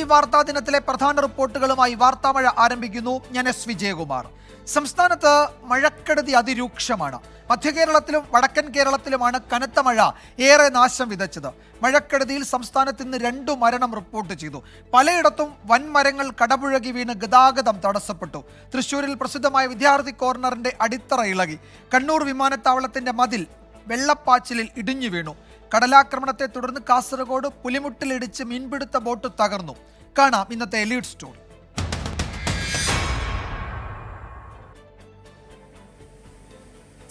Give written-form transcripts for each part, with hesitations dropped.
ഈ വാർത്താ ദിനത്തിലെ പ്രധാന റിപ്പോർട്ടുകളുമായി വാർത്താമഴ ആരംഭിക്കുന്നു. ഞാൻ എസ് വിജയകുമാർ. സംസ്ഥാനത്ത് മഴക്കെടുതി അതിരൂക്ഷമാണ്. മധ്യകേരളത്തിലും വടക്കൻ കേരളത്തിലുമാണ് കനത്ത മഴ ഏറെ നാശം വിതച്ചത്. മഴക്കെടുതിയിൽ സംസ്ഥാനത്ത് ഇന്ന് 2 മരണം റിപ്പോർട്ട് ചെയ്തു. പലയിടത്തും വൻമരങ്ങൾ കടപുഴകി വീണ് ഗതാഗതം തടസ്സപ്പെട്ടു. തൃശ്ശൂരിൽ പ്രസിദ്ധമായ വിദ്യാർത്ഥി കോർണറിന്റെ അടിത്തറ ഇളകി. കണ്ണൂർ വിമാനത്താവളത്തിന്റെ മതിൽ വെള്ളപ്പാച്ചിലിൽ ഇടിഞ്ഞു വീണു. കടലാക്രമണത്തെ തുടർന്ന് കാസർഗോഡ് പുലിമുട്ടിലിടിച്ച് മീൻപിടുത്ത ബോട്ട് തകർന്നു. കാണാം ഇന്നത്തെ ലീഡ് സ്റ്റോറി.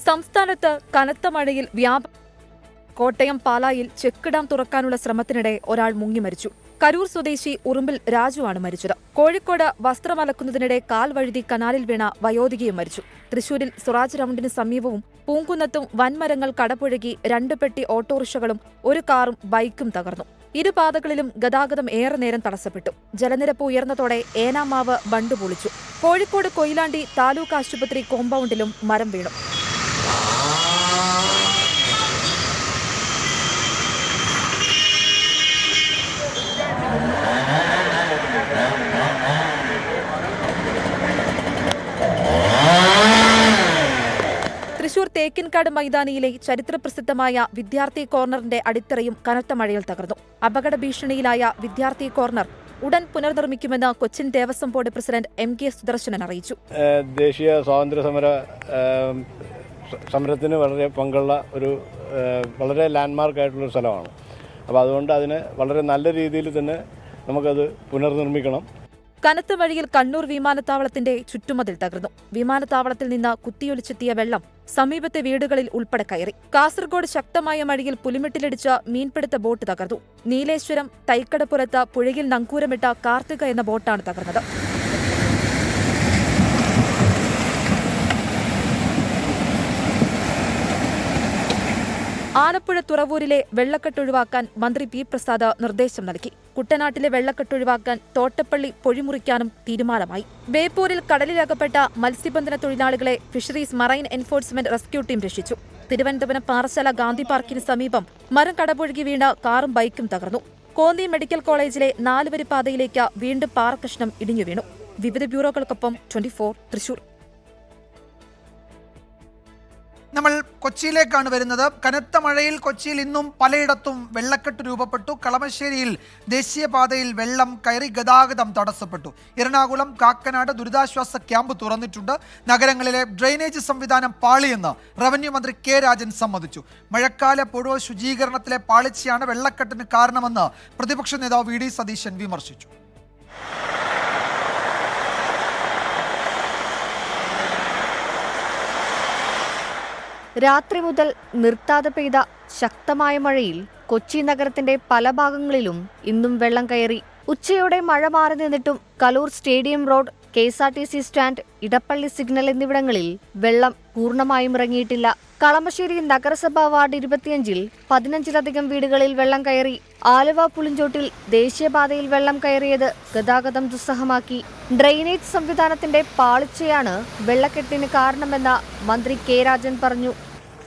സംസ്ഥാനത്ത് കനത്ത മഴയിൽ കോട്ടയം പാലായിൽ ചെക്ക് ഡാം തുറക്കാനുള്ള ശ്രമത്തിനിടെ ഒരാൾ മുങ്ങി മരിച്ചു. കരൂർ സ്വദേശി ഉറുമ്പിൽ രാജുവാണ് മരിച്ചത്. കോഴിക്കോട് വസ്ത്രമലക്കുന്നതിനിടെ കാൽ വഴുതി കനാലിൽ വീണ വയോധികയും മരിച്ചു. തൃശൂരിൽ സ്വരാജ് റൌണ്ടിന് സമീപവും പൂങ്കുന്നത്തും വൻമരങ്ങൾ കടപുഴകി 2 പെട്ടി ഓട്ടോറിക്ഷകളും 1 കാറും ബൈക്കും തകർന്നു. ഇരുപാതകളിലും ഗതാഗതം ഏറെ നേരം തടസ്സപ്പെട്ടു. ജലനിരപ്പ് ഉയർന്നതോടെ ഏനാമാവ് ബണ്ട് പൊളിച്ചു. കോഴിക്കോട് കൊയിലാണ്ടി താലൂക്ക് ആശുപത്രി കോമ്പൗണ്ടിലും മരം വീണു. തൃശൂർ തേക്കിൻകാട് മൈതാനിയിലെ ചരിത്രപ്രസിദ്ധമായ വിദ്യാർത്ഥി കോർണറിന്റെ അടിത്തറയും കനത്ത മഴയിൽ തകർന്നു. അപകട ഭീഷണിയിലായ വിദ്യാർത്ഥി കോർണർ ഉടൻ പുനർനിർമ്മിക്കുമെന്ന് Cochin Devaswom board president MK Sudarshanan അറിയിച്ചു. ദേശീയ സ്വാതന്ത്ര്യ സമരത്തിന് വളരെ പങ്കുള്ള ഒരു വളരെ ലാൻഡ്മാർക്കായിട്ടുള്ളൊരു സ്ഥലമാണ്. അപ്പോൾ അതുകൊണ്ട് അതിന് വളരെ നല്ല രീതിയിൽ തന്നെ നമുക്കത് പുനർനിർമ്മിക്കണം. കനത്ത മഴയിൽ കണ്ണൂർ വിമാനത്താവളത്തിന്റെ ചുറ്റുമതിൽ തകർന്നു. വിമാനത്താവളത്തിൽ നിന്ന് കുത്തിയൊലിച്ചെത്തിയ വെള്ളം സമീപത്തെ വീടുകളിൽ ഉൾപ്പെടെ കയറി. കാസർഗോഡ് ശക്തമായ മഴയിൽ പുലിമുട്ടിലിടിച്ച മീൻപിടുത്ത ബോട്ട് തകർന്നു. നീലേശ്വരം തൈക്കടപ്പുറത്ത് പുഴയിൽ നങ്കൂരമിട്ട കാർത്തിക എന്ന ബോട്ടാണ് തകർന്നത്. ആലപ്പുഴ തുറവൂരിലെ വെള്ളക്കെട്ട് ഒഴിവാക്കാൻ മന്ത്രി പി പ്രസാദ് നിർദ്ദേശം നൽകി. കുട്ടനാട്ടിലെ വെള്ളക്കെട്ട് ഒഴിവാക്കാൻ തോട്ടപ്പള്ളി പൊഴിമുറിക്കാനും തീരുമാനമായി. ബേപ്പൂരിൽ കടലിലകപ്പെട്ട മത്സ്യബന്ധന തൊഴിലാളികളെ fisheries marine enforcement rescue team രക്ഷിച്ചു. തിരുവനന്തപുരം പാറശാല ഗാന്ധി പാർക്കിന് സമീപം മരം കടപുഴകി വീണ കാറും ബൈക്കും തകർന്നു. കോന്നി മെഡിക്കൽ കോളേജിലെ 4 വരി പാതയിലേക്ക് വീണ്ടും പാറക്കഷ്ണം ഇടിഞ്ഞു വീണു. വിവിധ ബ്യൂറോകൾക്കൊപ്പം 24 തൃശൂർ. നമ്മൾ കൊച്ചിയിലേക്കാണ് വരുന്നത്. കനത്ത മഴയിൽ കൊച്ചിയിൽ ഇന്നും പലയിടത്തും വെള്ളക്കെട്ട് രൂപപ്പെട്ടു. കളമശ്ശേരിയിൽ ദേശീയപാതയിൽ വെള്ളം കയറി ഗതാഗതം തടസ്സപ്പെട്ടു. എറണാകുളം കാക്കനാട് ദുരിതാശ്വാസ ക്യാമ്പ് തുറന്നിട്ടുണ്ട്. നഗരങ്ങളിലെ ഡ്രെയിനേജ് സംവിധാനം പാളിയെന്ന് റവന്യൂ മന്ത്രി കെ രാജൻ സമ്മതിച്ചു. മഴക്കാല പുഴ ശുചീകരണത്തിലെ പാളിച്ചയാണ് വെള്ളക്കെട്ടിന് കാരണമെന്ന് പ്രതിപക്ഷ നേതാവ് VD സതീശൻ വിമർശിച്ചു. രാത്രി മുതൽ നിർത്താതെ പെയ്ത ശക്തമായ മഴയിൽ കൊച്ചി നഗരത്തിന്റെ പല ഭാഗങ്ങളിലും ഇന്നും വെള്ളം കയറി. ഉച്ചയോടെ മഴ മാറി നിന്നിട്ടും Kaloor stadium road, KSRTC stand, Edappally signal എന്നിവിടങ്ങളിൽ വെള്ളം പൂർണ്ണമായും ഇറങ്ങിയിട്ടില്ല. കളമശ്ശേരി നഗരസഭാ വാർഡ് 25-ൽ 15-ലധികം വീടുകളിൽ വെള്ളം കയറി. ആലുവ പുളിഞ്ചോട്ടിൽ ദേശീയപാതയിൽ വെള്ളം കയറിയത് ഗതാഗതം ദുസ്സഹമാക്കി. ഡ്രെയിനേജ് സംവിധാനത്തിന്റെ പാളിച്ചയാണ് വെള്ളക്കെട്ടിന് കാരണമെന്ന് മന്ത്രി കെ രാജൻ പറഞ്ഞു.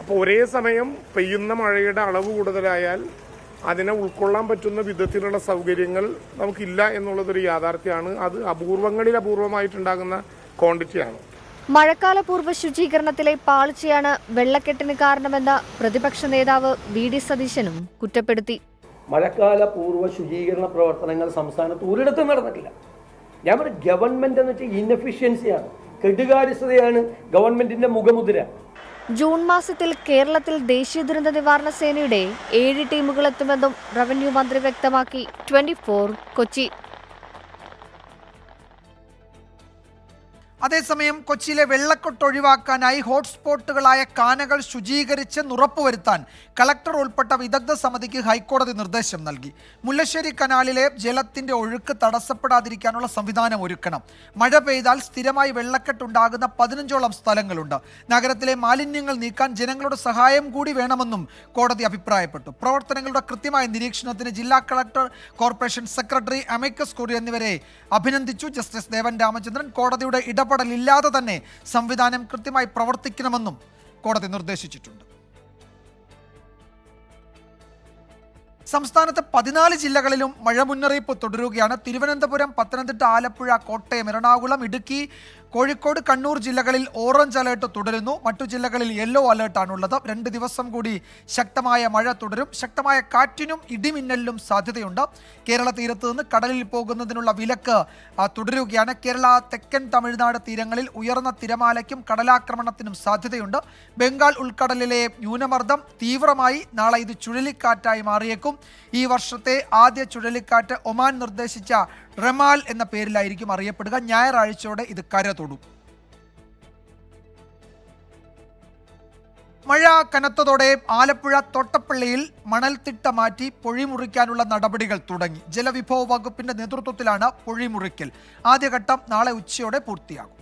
അപ്പോൾ ഒരേ സമയം പെയ്യുന്ന മഴയുടെ അളവ് കൂടുതലായാൽ അതിനെ ഉൾക്കൊള്ളാൻ പറ്റുന്ന വിധത്തിലുള്ള സൗകര്യങ്ങൾ നമുക്കില്ല എന്നുള്ളതൊരു യാഥാർത്ഥ്യമാണ്. അത് അപൂർവങ്ങളിൽ അപൂർവമായിട്ടുണ്ടാകുന്ന ക്വാണ്ടിറ്റിയാണ്. മഴക്കാലപൂർവ്വ ശുചീകരണത്തിലെ പാളിച്ചയാണ് വെള്ളക്കെട്ടിന് കാരണമെന്ന് പ്രതിപക്ഷ നേതാവ് VD സതീശനും കുറ്റപ്പെടുത്തി. മഴക്കാല പൂർവ്വ ശുചീകരണ പ്രവർത്തനങ്ങൾ സംസ്ഥാനത്ത് ഒരിടത്തും നടന്നിട്ടില്ല. ഞാൻ പറയും, ഗവൺമെന്റ് എന്ന് വെച്ചാൽ ഇൻഎഫിഷ്യൻസിയാണ്, കെടുകാര്യസ്ഥതയാണ് ഗവൺമെന്റിന്റെ മുഖമുദ്ര. ജൂൺ മാസത്തിൽ കേരളത്തിൽ ദേശീയ ദുരന്ത നിവാരണ സേനയുടെ 7 ടീമുകൾ എത്തുമെന്നും റവന്യൂ മന്ത്രി വ്യക്തമാക്കി. 24 കൊച്ചി. അതേസമയം കൊച്ചിയിലെ വെള്ളക്കെട്ട് ഒഴിവാക്കാനായി ഹോട്ട്സ്പോട്ടുകളായ കാനകൾ ശുചീകരിച്ച് ഉറപ്പുവരുത്താൻ കളക്ടർ ഉൾപ്പെട്ട വിദഗ്ധ സമിതിക്ക് ഹൈക്കോടതി നിർദ്ദേശം നൽകി. മുല്ലശ്ശേരി കനാലിലെ ജലത്തിന്റെ ഒഴുക്ക് തടസ്സപ്പെടാതിരിക്കാനുള്ള സംവിധാനം ഒരുക്കണം. മഴ പെയ്താൽ സ്ഥിരമായി വെള്ളക്കെട്ടുണ്ടാകുന്ന 15ഓളം സ്ഥലങ്ങളുണ്ട്. നഗരത്തിലെ മാലിന്യങ്ങൾ നീക്കാൻ ജനങ്ങളുടെ സഹായം കൂടി വേണമെന്നും കോടതി അഭിപ്രായപ്പെട്ടു. പ്രവർത്തനങ്ങളുടെ കൃത്യമായ നിരീക്ഷണത്തിന് ജില്ലാ collector, corporation secretary, amicus curiae എന്നിവരെ അഭിനന്ദിച്ചു. ജസ്റ്റിസ് ദേവൻ രാമചന്ദ്രൻ കോടതിയുടെ ഇടപെടലില്ലാതെ തന്നെ സംവിധാനം കൃത്യമായി പ്രവർത്തിക്കണമെന്നും കോടതി നിർദ്ദേശിച്ചിട്ടുണ്ട്. സംസ്ഥാനത്ത് 14 ജില്ലകളിലും മഴ മുന്നറിയിപ്പ് തുടരുകയാണ്. തിരുവനന്തപുരം, പത്തനംതിട്ട, ആലപ്പുഴ, കോട്ടയം, എറണാകുളം, ഇടുക്കി, കോഴിക്കോട്, കണ്ണൂർ ജില്ലകളിൽ ഓറഞ്ച് അലേർട്ട് തുടരുന്നു. മറ്റു ജില്ലകളിൽ യെല്ലോ അലേർട്ടാണുള്ളത്. 2 ദിവസം കൂടി ശക്തമായ മഴ തുടരും. ശക്തമായ കാറ്റിനും ഇടിമിന്നലിനും സാധ്യതയുണ്ട്. കേരള തീരത്ത് നിന്ന് കടലിൽ പോകുന്നതിനുള്ള വിലക്ക് തുടരുകയാണ്. കേരള, തെക്കൻ തമിഴ്നാട് തീരങ്ങളിൽ ഉയർന്ന തിരമാലയ്ക്കും കടലാക്രമണത്തിനും സാധ്യതയുണ്ട്. ബംഗാൾ ഉൾക്കടലിലെ ന്യൂനമർദ്ദം തീവ്രമായി നാളെ ഇത് ചുഴലിക്കാറ്റായി മാറിയേക്കും. ഈ വർഷത്തെ ആദ്യ ചുഴലിക്കാറ്റ് ഒമാൻ നിർദ്ദേശിച്ച റമാൽ എന്ന പേരിലായിരിക്കും അറിയപ്പെടുക. ഞായറാഴ്ചയോടെ ഇത് കര തൊടും. മഴ കനത്തതോടെ ആലപ്പുഴ തോട്ടപ്പള്ളിയിൽ മണൽത്തിട്ട മാറ്റി പൊഴിമുറിക്കാനുള്ള നടപടികൾ തുടങ്ങി. ജലവിഭവ വകുപ്പിന്റെ നേതൃത്വത്തിലാണ് പൊഴിമുറിക്കൽ. ആദ്യഘട്ടം നാളെ ഉച്ചയോടെ പൂർത്തിയാകും.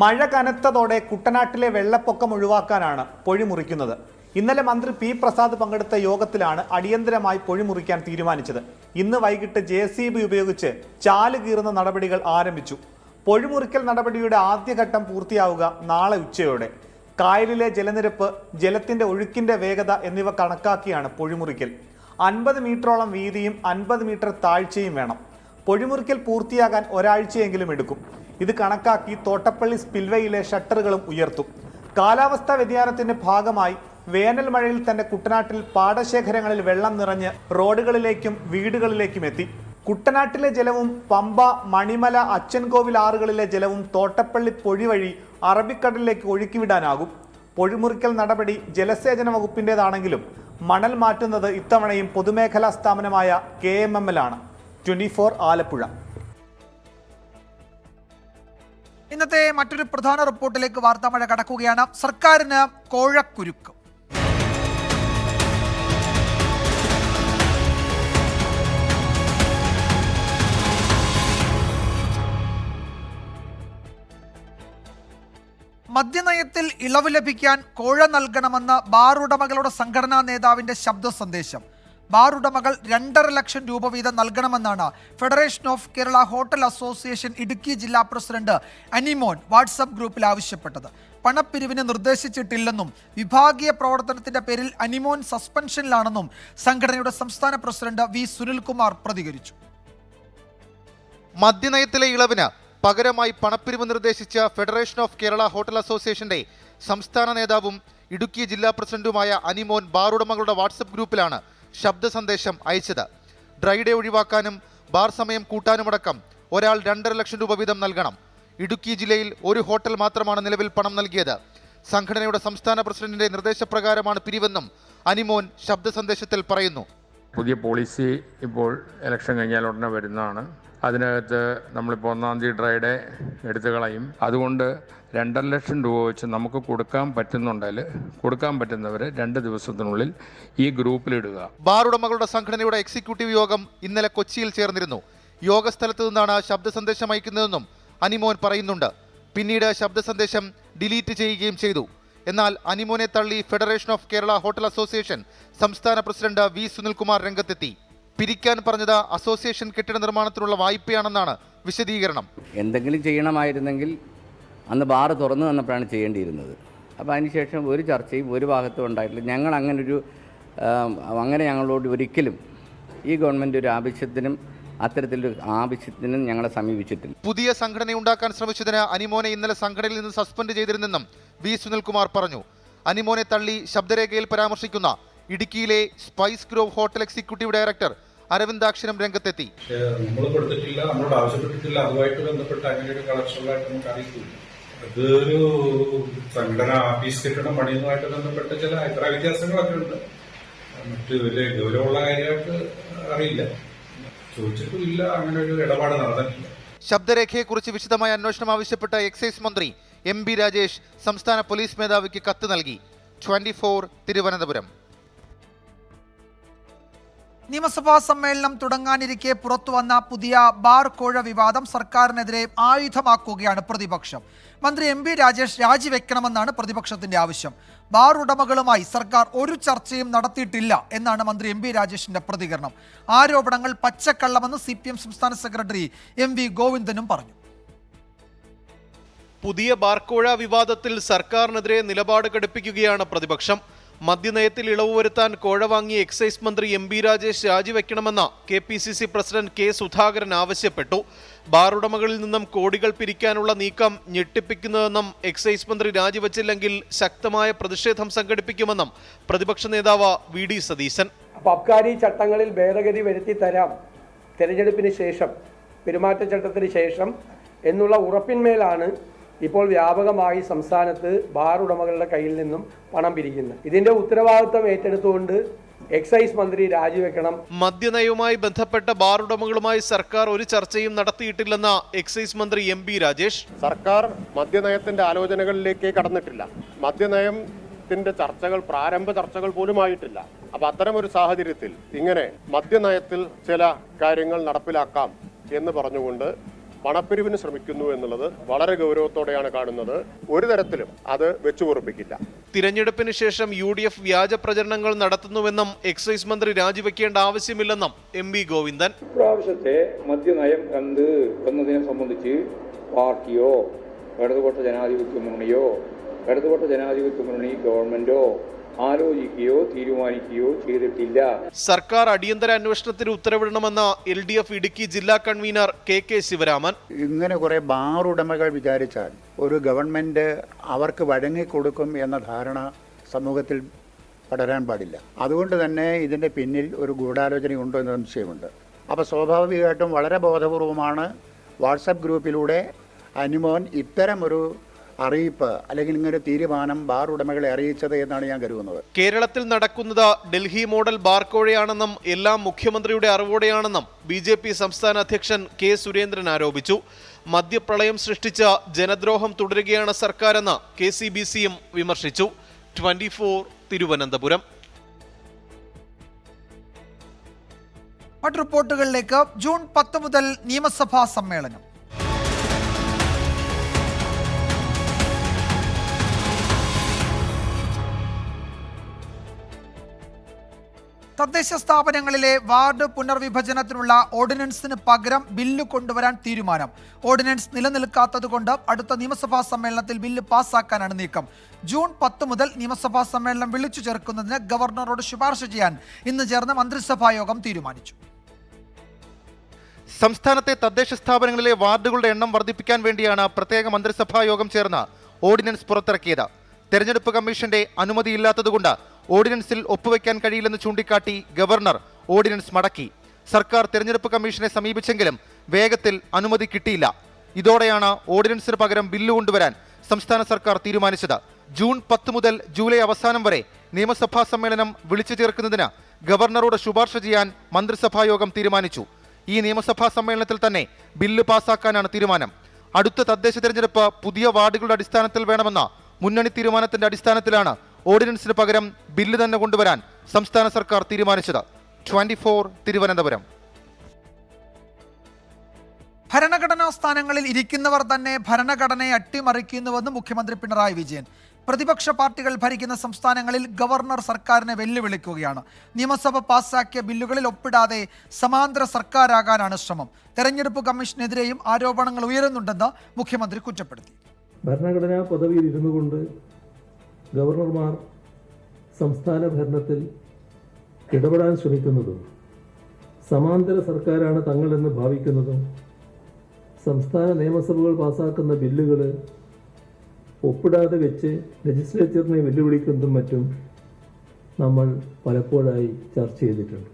മഴ കനത്തതോടെ കുട്ടനാട്ടിലെ വെള്ളപ്പൊക്കം ഒഴിവാക്കാനാണ് പൊഴിമുറിക്കുന്നത്. ഇന്നലെ മന്ത്രി പി പ്രസാദ് പങ്കെടുത്ത യോഗത്തിലാണ് അടിയന്തരമായി പൊഴിമുറിക്കാൻ തീരുമാനിച്ചത്. ഇന്ന് വൈകിട്ട് JCB ഉപയോഗിച്ച് ചാല് കീറുന്ന നടപടികൾ ആരംഭിച്ചു. പൊഴിമുറിക്കൽ നടപടിയുടെ ആദ്യഘട്ടം പൂർത്തിയാവുക നാളെ ഉച്ചയോടെ. കായലിലെ ജലനിരപ്പ്, ജലത്തിന്റെ ഒഴുക്കിന്റെ വേഗത എന്നിവ കണക്കാക്കിയാണ് പൊഴിമുറിക്കൽ. 50 മീറ്ററോളം വീതിയും 50 മീറ്റർ താഴ്ചയും വേണം. പൊഴിമുറിക്കൽ പൂർത്തിയാകാൻ ഒരാഴ്ചയെങ്കിലും എടുക്കും. ഇത് കണക്കാക്കി തോട്ടപ്പള്ളി സ്പിൽവേയിലെ ഷട്ടറുകളും ഉയർത്തും. കാലാവസ്ഥാ വ്യതിയാനത്തിന്റെ ഭാഗമായി വേനൽ മഴയിൽ തന്നെ കുട്ടനാട്ടിൽ പാടശേഖരങ്ങളിൽ വെള്ളം നിറഞ്ഞ് റോഡുകളിലേക്കും വീടുകളിലേക്കും എത്തി. കുട്ടനാട്ടിലെ ജലവും പമ്പ, മണിമല, അച്ചൻകോവിൽ ആറുകളിലെ ജലവും തോട്ടപ്പള്ളി പൊഴി വഴി അറബിക്കടലിലേക്ക് ഒഴുക്കിവിടാനാകും. പൊഴിമുറിക്കൽ നടപടി ജലസേചന വകുപ്പിൻ്റെതാണെങ്കിലും മണൽ മാറ്റുന്നത് ഇത്തവണയും പൊതുമേഖലാ സ്ഥാപനമായ KMML ആണ്. 24 ആലപ്പുഴ. ഇന്നത്തെ മറ്റൊരു പ്രധാന റിപ്പോർട്ടിലേക്ക് വാർത്താമഴ കടക്കുകയാണ്. സർക്കാരിന് കോഴക്കുരുക്ക്. മദ്യനയത്തിൽ ഇളവ് ലഭിക്കാൻ കോഴ നൽകണമെന്ന ബാർ ഉടമകളുടെ സംഘടനാ നേതാവിന്റെ ശബ്ദ സന്ദേശം. ബാർ ഉടമകൾ 2.5 ലക്ഷം രൂപ വീതം നൽകണമെന്നാണ് federation of Kerala hotel association Idukki ജില്ലാ പ്രസിഡന്റ് അനിമോൻ വാട്സപ്പ് ഗ്രൂപ്പിൽ ആവശ്യപ്പെട്ടത്. പണപ്പിരിവിന് നിർദ്ദേശിച്ചിട്ടില്ലെന്നും വിഭാഗീയ പ്രവർത്തനത്തിന്റെ പേരിൽ അനിമോൻ സസ്പെൻഷനിലാണെന്നും സംഘടനയുടെ സംസ്ഥാന പ്രസിഡന്റ് V സുനിൽകുമാർ പ്രതികരിച്ചു. മദ്യനയത്തിലെ ഇളവിന് പകരമായി പണപ്പിരിവ് നിർദ്ദേശിച്ച ഫെഡറേഷൻ ഓഫ് കേരള ഹോട്ടൽ അസോസിയേഷന്റെ സംസ്ഥാന നേതാവും ഇടുക്കി ജില്ലാ പ്രസിഡന്റുമായ അനിമോൻ ബാർ ഉടമകളുടെ വാട്സപ്പ് ഗ്രൂപ്പിലാണ് ശബ്ദ സന്ദേശം അയച്ചത്. ഡ്രൈഡേ ഒഴിവാക്കാനും ബാർ സമയം കൂട്ടാനുമടക്കം ഒരാൾ 2.5 ലക്ഷം രൂപ വീതം നൽകണം. ഇടുക്കി ജില്ലയിൽ ഒരു ഹോട്ടൽ മാത്രമാണ് നിലവിൽ പണം നൽകിയത്. സംഘടനയുടെ സംസ്ഥാന പ്രസിഡന്റിന്റെ നിർദ്ദേശപ്രകാരമാണ് പിരിവെന്നും അനിമോൻ ശബ്ദ സന്ദേശത്തിൽ പറയുന്നു. പുതിയ പോളിസി ഇപ്പോൾ ഇലക്ഷൻ കഴിഞ്ഞാൽ ഉടനെ വരുന്നതാണ്. അതിനകത്ത് നമ്മളിപ്പോൾ 1-ാം തീയതി ഡ്രൈഡേ എടുത്തു കളയും. അതുകൊണ്ട് 2.5 ലക്ഷം രൂപ വെച്ച് നമുക്ക് കൊടുക്കാൻ പറ്റുന്നുണ്ടെങ്കിൽ കൊടുക്കാൻ പറ്റുന്നവർ 2 ദിവസത്തിനുള്ളിൽ ഈ ഗ്രൂപ്പിലിടുക. ബാർ ഉടമകളുടെ സംഘടനയുടെ എക്സിക്യൂട്ടീവ് യോഗം ഇന്നലെ കൊച്ചിയിൽ ചേർന്നിരുന്നു. യോഗസ്ഥലത്ത് നിന്നാണ് ശബ്ദ സന്ദേശം അയക്കുന്നതെന്നും അനിമോൻ പറയുന്നുണ്ട്. പിന്നീട് ശബ്ദ സന്ദേശം ഡിലീറ്റ് ചെയ്യുകയും ചെയ്തു. എന്നാൽ അനിമോനെ തള്ളി federation of Kerala hotel association സംസ്ഥാന പ്രസിഡന്റ് V സുനിൽകുമാർ രംഗത്തെത്തി. പിരിക്കാൻ പറഞ്ഞത് അസോസിയേഷൻ കെട്ടിട നിർമ്മാണത്തിനുള്ള വായ്പയാണെന്നാണ് വിശദീകരണം. എന്തെങ്കിലും ചെയ്യണമായിരുന്നെങ്കിൽ അന്ന് ബാർ തുറന്നു തന്നപ്പോഴാണ് ചെയ്യേണ്ടിയിരുന്നത്. അപ്പോൾ അതിനുശേഷം ഒരു ചർച്ചയും ഒരു ഭാഗത്തും ഉണ്ടായിട്ടില്ല. ഞങ്ങൾ അങ്ങനെ ഞങ്ങളോട് ഒരിക്കലും ഈ ഗവൺമെൻറ് ഒരു ആവശ്യത്തിനും അത്തരത്തിലൊരു ആവശ്യത്തിനും ഞങ്ങളെ സമീപിച്ചിട്ടില്ല. പുതിയ സംഘടന ഉണ്ടാക്കാൻ ശ്രമിച്ചതിന് അനിമോനെ ഇന്നലെ സംഘടനയിൽ നിന്ന് സസ്പെൻഡ് ചെയ്തിരുന്നെന്നും V സുനിൽകുമാർ പറഞ്ഞു. അനിമോനെ തള്ളി ശബ്ദരേഖയിൽ പരാമർശിക്കുന്ന ഇടുക്കിയിലെ spice grove hotel executive director അരവിന്ദാക്ഷരം രംഗത്തെത്തി. നമ്മൾ കൊടുത്തിട്ടില്ല, നമ്മളോട് ആവശ്യപ്പെട്ടിട്ടില്ല. അതുമായിട്ട് ബന്ധപ്പെട്ട് അങ്ങനെ ഒരു കളക്ഷനുകളായിട്ട് നമുക്ക് അറിയിക്കില്ല. ഇതൊരു സംഘടന ആഫീസ് കെട്ടിടം പണിയുന്നതുമായിട്ട് ബന്ധപ്പെട്ട ചില അഭിപ്രായ വ്യത്യാസങ്ങളൊക്കെ ഉണ്ട്. മറ്റ് വലിയ ഗൗരവമുള്ള കാര്യമായിട്ട് അറിയില്ല, ചോദിച്ചിട്ടുമില്ല, അങ്ങനെ ഒരു ഇടപാട് നടന്നിട്ടില്ല. ശബ്ദരേഖയെക്കുറിച്ച് വിശദമായ അന്വേഷണം ആവശ്യപ്പെട്ട എക്സൈസ് മന്ത്രി MB രാജേഷ് സംസ്ഥാന പോലീസ് മേധാവിക്ക് കത്ത് നൽകി. 24 തിരുവനന്തപുരം. നിയമസഭാ സമ്മേളനം തുടങ്ങാനിരിക്കെ പുറത്തുവന്ന പുതിയ ബാർ കോഴ വിവാദം സർക്കാരിനെതിരെ ആയുധമാക്കുകയാണ് പ്രതിപക്ഷം. മന്ത്രി MB രാജേഷ് രാജിവെക്കണമെന്നാണ് പ്രതിപക്ഷത്തിന്റെ ആവശ്യം. ബാർ ഉടമകളുമായി സർക്കാർ ഒരു ചർച്ചയും നടത്തിയിട്ടില്ല എന്നാണ് മന്ത്രി MB രാജേഷിന്റെ പ്രതികരണം. ആരോപണങ്ങൾ പച്ചക്കള്ളമെന്ന് CPM സംസ്ഥാന സെക്രട്ടറി MV ഗോവിന്ദനും പറഞ്ഞു. പുതിയ ബാർക്കോഴ വിവാദത്തിൽ സർക്കാരിനെതിരെ നിലപാട് ഘടിപ്പിക്കുകയാണ് പ്രതിപക്ഷം. മദ്യനയത്തിൽ ഇളവ് വരുത്താൻ കോഴ വാങ്ങിയ എക്സൈസ് മന്ത്രി എം.ബി. രാജേഷ് രാജിവെക്കണമെന്ന് കെ.പി.സി.സി പ്രസിഡന്റ് കെ. സുധാകരൻ ആവശ്യപ്പെട്ടു. ബാർ ഉടമകളിൽ നിന്നും കോടികൾ പിരിക്കാനുള്ള നീക്കം ഞെട്ടിപ്പിക്കുന്നതെന്നും എക്സൈസ് മന്ത്രി രാജിവെച്ചില്ലെങ്കിൽ ശക്തമായ പ്രതിഷേധം സംഘടിപ്പിക്കുമെന്നും പ്രതിപക്ഷ നേതാവ് വി.ഡി. സതീശൻ. അബ്കാരി ചട്ടങ്ങളിൽ ഭേദഗതി വരുത്തി തരാം തെരഞ്ഞെടുപ്പിന് ശേഷം, പെരുമാറ്റച്ചട്ടത്തിന് ശേഷം എന്നുള്ള ഉറപ്പിന്മേലാണ് ഇപ്പോൾ വ്യാപകമായി സംസ്ഥാനത്ത് ബാർ ഉടമകളുടെ കയ്യിൽ നിന്നും പണം പിരിക്കുന്നത്. ഇതിന്റെ ഉത്തരവാദിത്വം ഏറ്റെടുത്തുകൊണ്ട് എക്സൈസ് മന്ത്രി രാജിവെക്കണം. മദ്യനയവുമായി ബന്ധപ്പെട്ട ബാർ ഉടമകളുമായി സർക്കാർ ഒരു ചർച്ചയും നടത്തിയിട്ടില്ലെന്ന എക്സൈസ് മന്ത്രി എം.ബി. രാജേഷ്. സർക്കാർ മദ്യനയത്തിന്റെ ആലോചനകളിലേക്ക് കടന്നിട്ടില്ല. മദ്യനയത്തിന്റെ ചർച്ചകൾ, പ്രാരംഭ ചർച്ചകൾ പോലും ആയിട്ടില്ല. അപ്പൊ അത്തരം ഒരു സാഹചര്യത്തിൽ ഇങ്ങനെ മദ്യനയത്തിൽ ചില കാര്യങ്ങൾ നടപ്പിലാക്കാം എന്ന് പറഞ്ഞുകൊണ്ട് പണപ്പിരിവിന് ശ്രമിക്കുന്നു എന്നുള്ളത് വളരെ ഗൗരവത്തോടെയാണ് കാണുന്നത്. ഒരു തരത്തിലും അത് വെച്ചുപൊറുപ്പിക്കില്ല. തിരഞ്ഞെടുപ്പിന് ശേഷം UDF വ്യാജ പ്രചരണങ്ങൾ നടത്തുന്നുവെന്നും എക്സൈസ് മന്ത്രി രാജിവെക്കേണ്ട ആവശ്യമില്ലെന്നും എം.വി. ഗോവിന്ദൻ. പ്രാവശ്യത്തെ മദ്യനയം എന്ത് എന്നതിനെ സംബന്ധിച്ച് പാർട്ടിയോ ഇടതുപക്ഷ ജനാധിപത്യ മുന്നണിയോ ഇടതുപക്ഷ ജനാധിപത്യ മുന്നണി ഗവൺമെന്റോ ആലോചിക്കുകയോ തീരുമാനിക്കുകയോ ചെയ്തിട്ടില്ല. സർക്കാർ അടിയന്തര അന്വേഷണത്തിന് ഉത്തരവിടണമെന്ന LDF ഇടുക്കി ജില്ലാ കൺവീനർ കെ. ശിവരാമൻ. ഇങ്ങനെ കുറെ ബാർ ഉടമകൾ വിചാരിച്ചാൽ ഒരു ഗവൺമെന്റ് അവർക്ക് വഴങ്ങിക്കൊടുക്കും എന്ന ധാരണ സമൂഹത്തിൽ പടരാൻ പാടില്ല. അതുകൊണ്ട് തന്നെ ഇതിന്റെ പിന്നിൽ ഒരു ഗൂഢാലോചനയുണ്ടോ എന്ന സംശയമുണ്ട്. അപ്പോൾ സ്വാഭാവികമായിട്ടും വളരെ ബോധപൂർവമാണ് വാട്സപ്പ് ഗ്രൂപ്പിലൂടെ അനിമോൻ ഇത്തരമൊരു അറിയിപ്പ് അല്ലെങ്കിൽ ഇങ്ങനെ തീരുമാനം ബാർ ഉടമകളെ അറിയിച്ചത് എന്നാണ് ഞാൻ കരുതുന്നത്. കേരളത്തിൽ നടക്കുന്നത് ഡൽഹി മോഡൽ ബാർ കോഴയാണെന്നും എല്ലാം മുഖ്യമന്ത്രിയുടെ അറിവോടെയാണെന്നും BJP സംസ്ഥാന അധ്യക്ഷൻ കെ. സുരേന്ദ്രൻ ആരോപിച്ചു. മദ്യപ്രളയം സൃഷ്ടിച്ച ജനദ്രോഹം തുടരുകയാണ് സർക്കാരെന്ന് KCBCയും വിമർശിച്ചു. 24 തിരുവനന്തപുരം. മറ്റു റിപ്പോർട്ടുകളിലേക്ക്. ജൂൺ 10 മുതൽ നിയമസഭാ സമ്മേളനം. തദ്ദേശ സ്ഥാപനങ്ങളിലെ വാർഡ് പുനർവിഭജനത്തിനുള്ള ഓർഡിനൻസിന് പകരം ബില്ല് കൊണ്ടുവരാൻ തീരുമാനം. ഓർഡിനൻസ് നിലനിൽക്കാത്തതുകൊണ്ട് അടുത്ത നിയമസഭാ സമ്മേളനത്തിൽ ബില്ല് പാസ്സാക്കാനാണ് നീക്കം. ജൂൺ 10 മുതൽ നിയമസഭാ സമ്മേളനം വിളിച്ചു ചേർക്കുന്നതിന് ഗവർണറോട് ശുപാർശ ചെയ്യാൻ ഇന്ന് ചേർന്ന മന്ത്രിസഭാ യോഗം തീരുമാനിച്ചു. സംസ്ഥാനത്തെ തദ്ദേശ സ്ഥാപനങ്ങളിലെ വാർഡുകളുടെ എണ്ണം വർദ്ധിപ്പിക്കാൻ വേണ്ടിയാണ് പ്രത്യേക മന്ത്രിസഭാ യോഗം ചേർന്ന് ഓർഡിനൻസ് പുറത്തിറക്കിയത്. തെരഞ്ഞെടുപ്പ് കമ്മീഷന്റെ അനുമതിയില്ലാത്തതുകൊണ്ട് ഓർഡിനൻസിൽ ഒപ്പുവെക്കാൻ കഴിയില്ലെന്ന് ചൂണ്ടിക്കാട്ടി ഗവർണർ ഓർഡിനൻസ് മടക്കി. സർക്കാർ തെരഞ്ഞെടുപ്പ് കമ്മീഷനെ സമീപിച്ചെങ്കിലും വേഗത്തിൽ അനുമതി കിട്ടിയില്ല. ഇതോടെയാണ് ഓർഡിനൻസിന് പകരം ബില്ല് കൊണ്ടുവരാൻ സംസ്ഥാന സർക്കാർ തീരുമാനിച്ചത്. ജൂൺ 10 മുതൽ ജൂലൈ അവസാനം വരെ നിയമസഭാ സമ്മേളനം വിളിച്ചു ചേർക്കുന്നതിന് ഗവർണറോട് ശുപാർശ ചെയ്യാൻ മന്ത്രിസഭാ യോഗം തീരുമാനിച്ചു. ഈ നിയമസഭാ സമ്മേളനത്തിൽ തന്നെ ബില്ല് പാസ്സാക്കാനാണ് തീരുമാനം. അടുത്ത തദ്ദേശ തെരഞ്ഞെടുപ്പ് പുതിയ വാർഡുകളുടെ അടിസ്ഥാനത്തിൽ വേണമെന്ന മുന്നണി തീരുമാനത്തിന്റെ അടിസ്ഥാനത്തിലാണ് ഓർഡിനൻസിന് പകരം ബില്ല് തന്നെ കൊണ്ടുവരാൻ സംസ്ഥാന സർക്കാർ തീരുമാനിച്ചത്. 24 തിരുവനന്തപുരം. ഭരണഘടനാ സ്ഥാനങ്ങളിൽ ഇരിക്കുന്നവർ തന്നെ ഭരണഘടനയെ അട്ടിമറിക്കുന്നുവെന്ന് മുഖ്യമന്ത്രി പിണറായി വിജയൻ. പ്രതിപക്ഷ പാർട്ടികൾ ഭരിക്കുന്ന സംസ്ഥാനങ്ങളിൽ ഗവർണർ സർക്കാരിനെ വെല്ലുവിളിക്കുകയാണ്. നിയമസഭ പാസ്സാക്കിയ ബില്ലുകളിൽ ഒപ്പിടാതെ സമാന്തര സർക്കാരാകാനാണ് ശ്രമം. തെരഞ്ഞെടുപ്പ് കമ്മീഷനെതിരെയും ആരോപണങ്ങൾ ഉയരുന്നുണ്ടെന്ന് മുഖ്യമന്ത്രി കുറ്റപ്പെടുത്തി. ഭരണഘടനാ പദവിയിൽ ഇരുന്നു കൊണ്ട് ഗവർണർമാർ സംസ്ഥാന ഭരണത്തിൽ ഇടപെടാൻ ശ്രമിക്കുന്നതും സമാന്തര സർക്കാരാണ് തങ്ങളെന്ന് ഭാവിക്കുന്നതും സംസ്ഥാന നിയമസഭകൾ പാസാക്കുന്ന ബില്ലുകൾ ഒപ്പിടാതെ വെച്ച് ലെജിസ്ലേച്ചറിനെ വെല്ലുവിളിക്കുന്നതും മറ്റും നമ്മൾ പലപ്പോഴായി ചർച്ച ചെയ്തിട്ടുണ്ട്.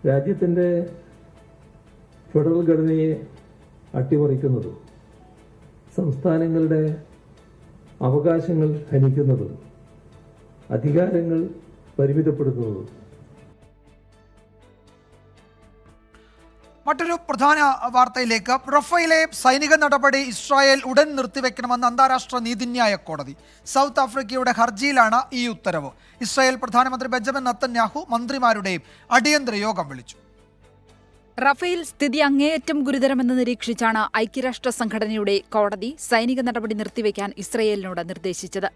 രാജ്യത്തിൻ്റെ ഫെഡറൽ ഘടനയെ അട്ടിമറിക്കുന്നതും സംസ്ഥാനങ്ങളുടെ അവകാശങ്ങൾ ഹനിക്കുന്നതും അധികാരങ്ങൾ പരിമിതപ്പെടുത്തുന്നതും. മറ്റൊരു പ്രധാന വാർത്തയിലേക്ക്. റഫേലെ സൈനിക നടപടി ഇസ്രായേൽ ഉടൻ നിർത്തിവെക്കണമെന്ന് അന്താരാഷ്ട്ര നീതിന്യായ കോടതി. സൗത്ത് ആഫ്രിക്കയുടെ ഹർജിയിലാണ് ഈ ഉത്തരവ്. ഇസ്രായേൽ പ്രധാനമന്ത്രി ബെഞ്ചമിൻ നെതന്യാഹു മന്ത്രിമാരുടെയും അടിയന്തര യോഗം വിളിച്ചു. റഫേൽ സ്ഥിതി അങ്ങേയറ്റം ഗുരുതരമെന്ന് നിരീക്ഷിച്ചാണ് ഐക്യരാഷ്ട്ര സംഘടനയുടെ കോടതി സൈനിക നടപടി നിർത്തിവെക്കാൻ ഇസ്രയേലിനോട് നിർദ്ദേശിച്ചത്.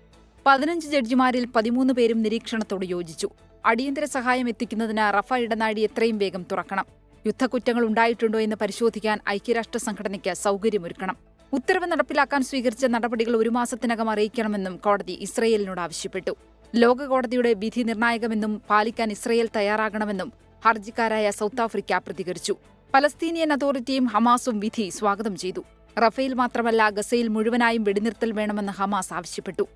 15 ജഡ്ജിമാരിൽ 13 പേരും നിരീക്ഷണത്തോട് യോജിച്ചു. അടിയന്തര സഹായം എത്തിക്കുന്നതിന് റഫ ഇടനാഴി എത്രയും വേഗം തുറക്കണം. യുദ്ധക്കുറ്റങ്ങൾ ഉണ്ടായിട്ടുണ്ടോ എന്ന് പരിശോധിക്കാൻ ഐക്യരാഷ്ട്ര സംഘടനയ്ക്ക് സൗകര്യമൊരുക്കണം. ഉത്തരവ് നടപ്പിലാക്കാൻ സ്വീകരിച്ച നടപടികൾ 1 മാസത്തിനകം അറിയിക്കണമെന്നും കോടതി ഇസ്രയേലിനോട് ആവശ്യപ്പെട്ടു. ലോക കോടതിയുടെ വിധി നിർണായകമെന്നും പാലിക്കാൻ ഇസ്രയേൽ തയ്യാറാകണമെന്നും ഹർജിക്കാരായ സൗത്ത് ആഫ്രിക്ക പ്രതികരിച്ചു. പലസ്തീനിയൻ അതോറിറ്റിയും ഹമാസും വിധി സ്വാഗതം ചെയ്തു. റഫേൽ മാത്രമല്ല, ഗസയിൽ മുഴുവനായും വെടിനിർത്തൽ വേണമെന്ന് ഹമാസ് ആവശ്യപ്പെട്ടു.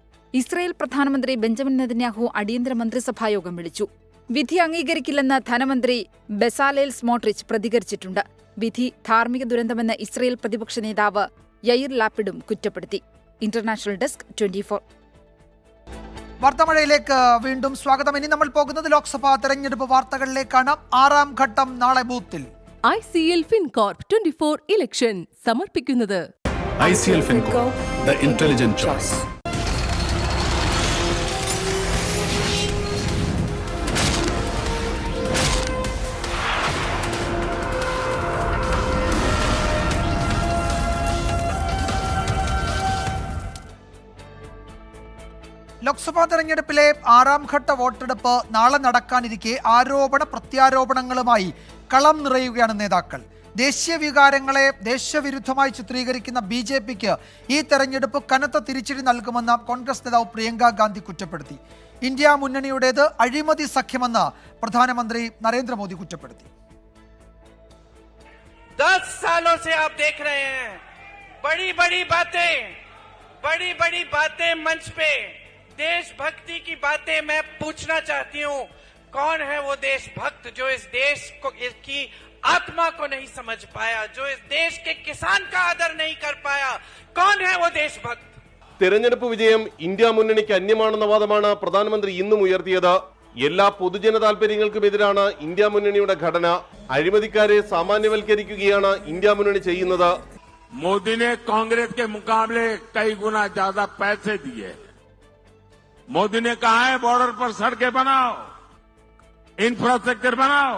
ഇസ്രയേൽ പ്രധാനമന്ത്രി ബെഞ്ചമിൻ നെതന്യാഹു അടിയന്തര മന്ത്രിസഭായോഗം വിളിച്ചു. വിധി അംഗീകരിക്കില്ലെന്ന് ധനമന്ത്രി ബെസാലേൽ സ്മോട്രിച്ച് പ്രതികരിച്ചിട്ടുണ്ട്. വിധി ധാർമ്മിക ദുരന്തമെന്ന് ഇസ്രയേൽ പ്രതിപക്ഷ നേതാവ് യയിർ ലാപ്പിഡും കുറ്റപ്പെടുത്തി. International desk 24. വാർത്താമഴയിലേക്ക് വീണ്ടും സ്വാഗതം. ഇനി നമ്മൾ പോകുന്നത് ലോക്സഭാ തെരഞ്ഞെടുപ്പ് വാർത്തകളിലേക്കാണ്. 6ാം ഘട്ടം നാളെ ബൂത്തിൽ. ICL FinCorp 24 ഇലക്ഷൻ സമർപ്പിക്കുന്നത് ICL FinCorp, the intelligent choice. Lok Sabha തെരഞ്ഞെടുപ്പിലെ 6ാം ഘട്ട വോട്ടെടുപ്പ് നാളെ നടക്കാനിരിക്കെ ആരോപണ പ്രത്യാരോപണങ്ങളുമായി കളം നിറയുകയാണ് നേതാക്കൾ. ദേശീയ വികാരങ്ങളെ ദേശവിരുദ്ധമായി ചിത്രീകരിക്കുന്ന BJPക്ക് ഈ തെരഞ്ഞെടുപ്പ് കനത്ത തിരിച്ചടി നൽകുമെന്ന് കോൺഗ്രസ് നേതാവ് പ്രിയങ്ക ഗാന്ധി കുറ്റപ്പെടുത്തി. ഇന്ത്യ മുന്നണിയുടേത് അഴിമതി സഖ്യമെന്ന് പ്രധാനമന്ത്രി നരേന്ദ്രമോദി കുറ്റപ്പെടുത്തി. 10 सालों से आप देख रहे हैं बड़ी बड़ी बातें मंच पे, देशभक्ति की बातें मैं पूछना चाहती हूँ, कौन है वो देशभक्त जो इस देश को की आत्मा को नहीं समझ पाया, जो इस देश के किसान का आदर नहीं कर पाया? कौन है वो देशभक्त? തെരഞ്ഞെടുപ്പ് വിജയം ഇന്ത്യ മുന്നണിക്ക് അന്യമാണെന്ന വാദമാണ് പ്രധാനമന്ത്രി ഇന്നും ഉയർത്തിയത്. എല്ലാ പൊതുജന താൽപര്യങ്ങൾക്കുമെതിരാണ് ഇന്ത്യ മുന്നണിയുടെ ഘടന. അഴിമതിക്കാരെ സാമാന്യവൽക്കരിക്കുകയാണ് ഇന്ത്യ മുന്നണി ചെയ്യുന്നത്. मोदी ने कांग्रेस के मुकाबले कई गुना ज्यादा पैसे दिए. मोदी ने कहा है बॉर्डर पर सड़कें बनाओ, इंफ्रास्ट्रक्चर बनाओ.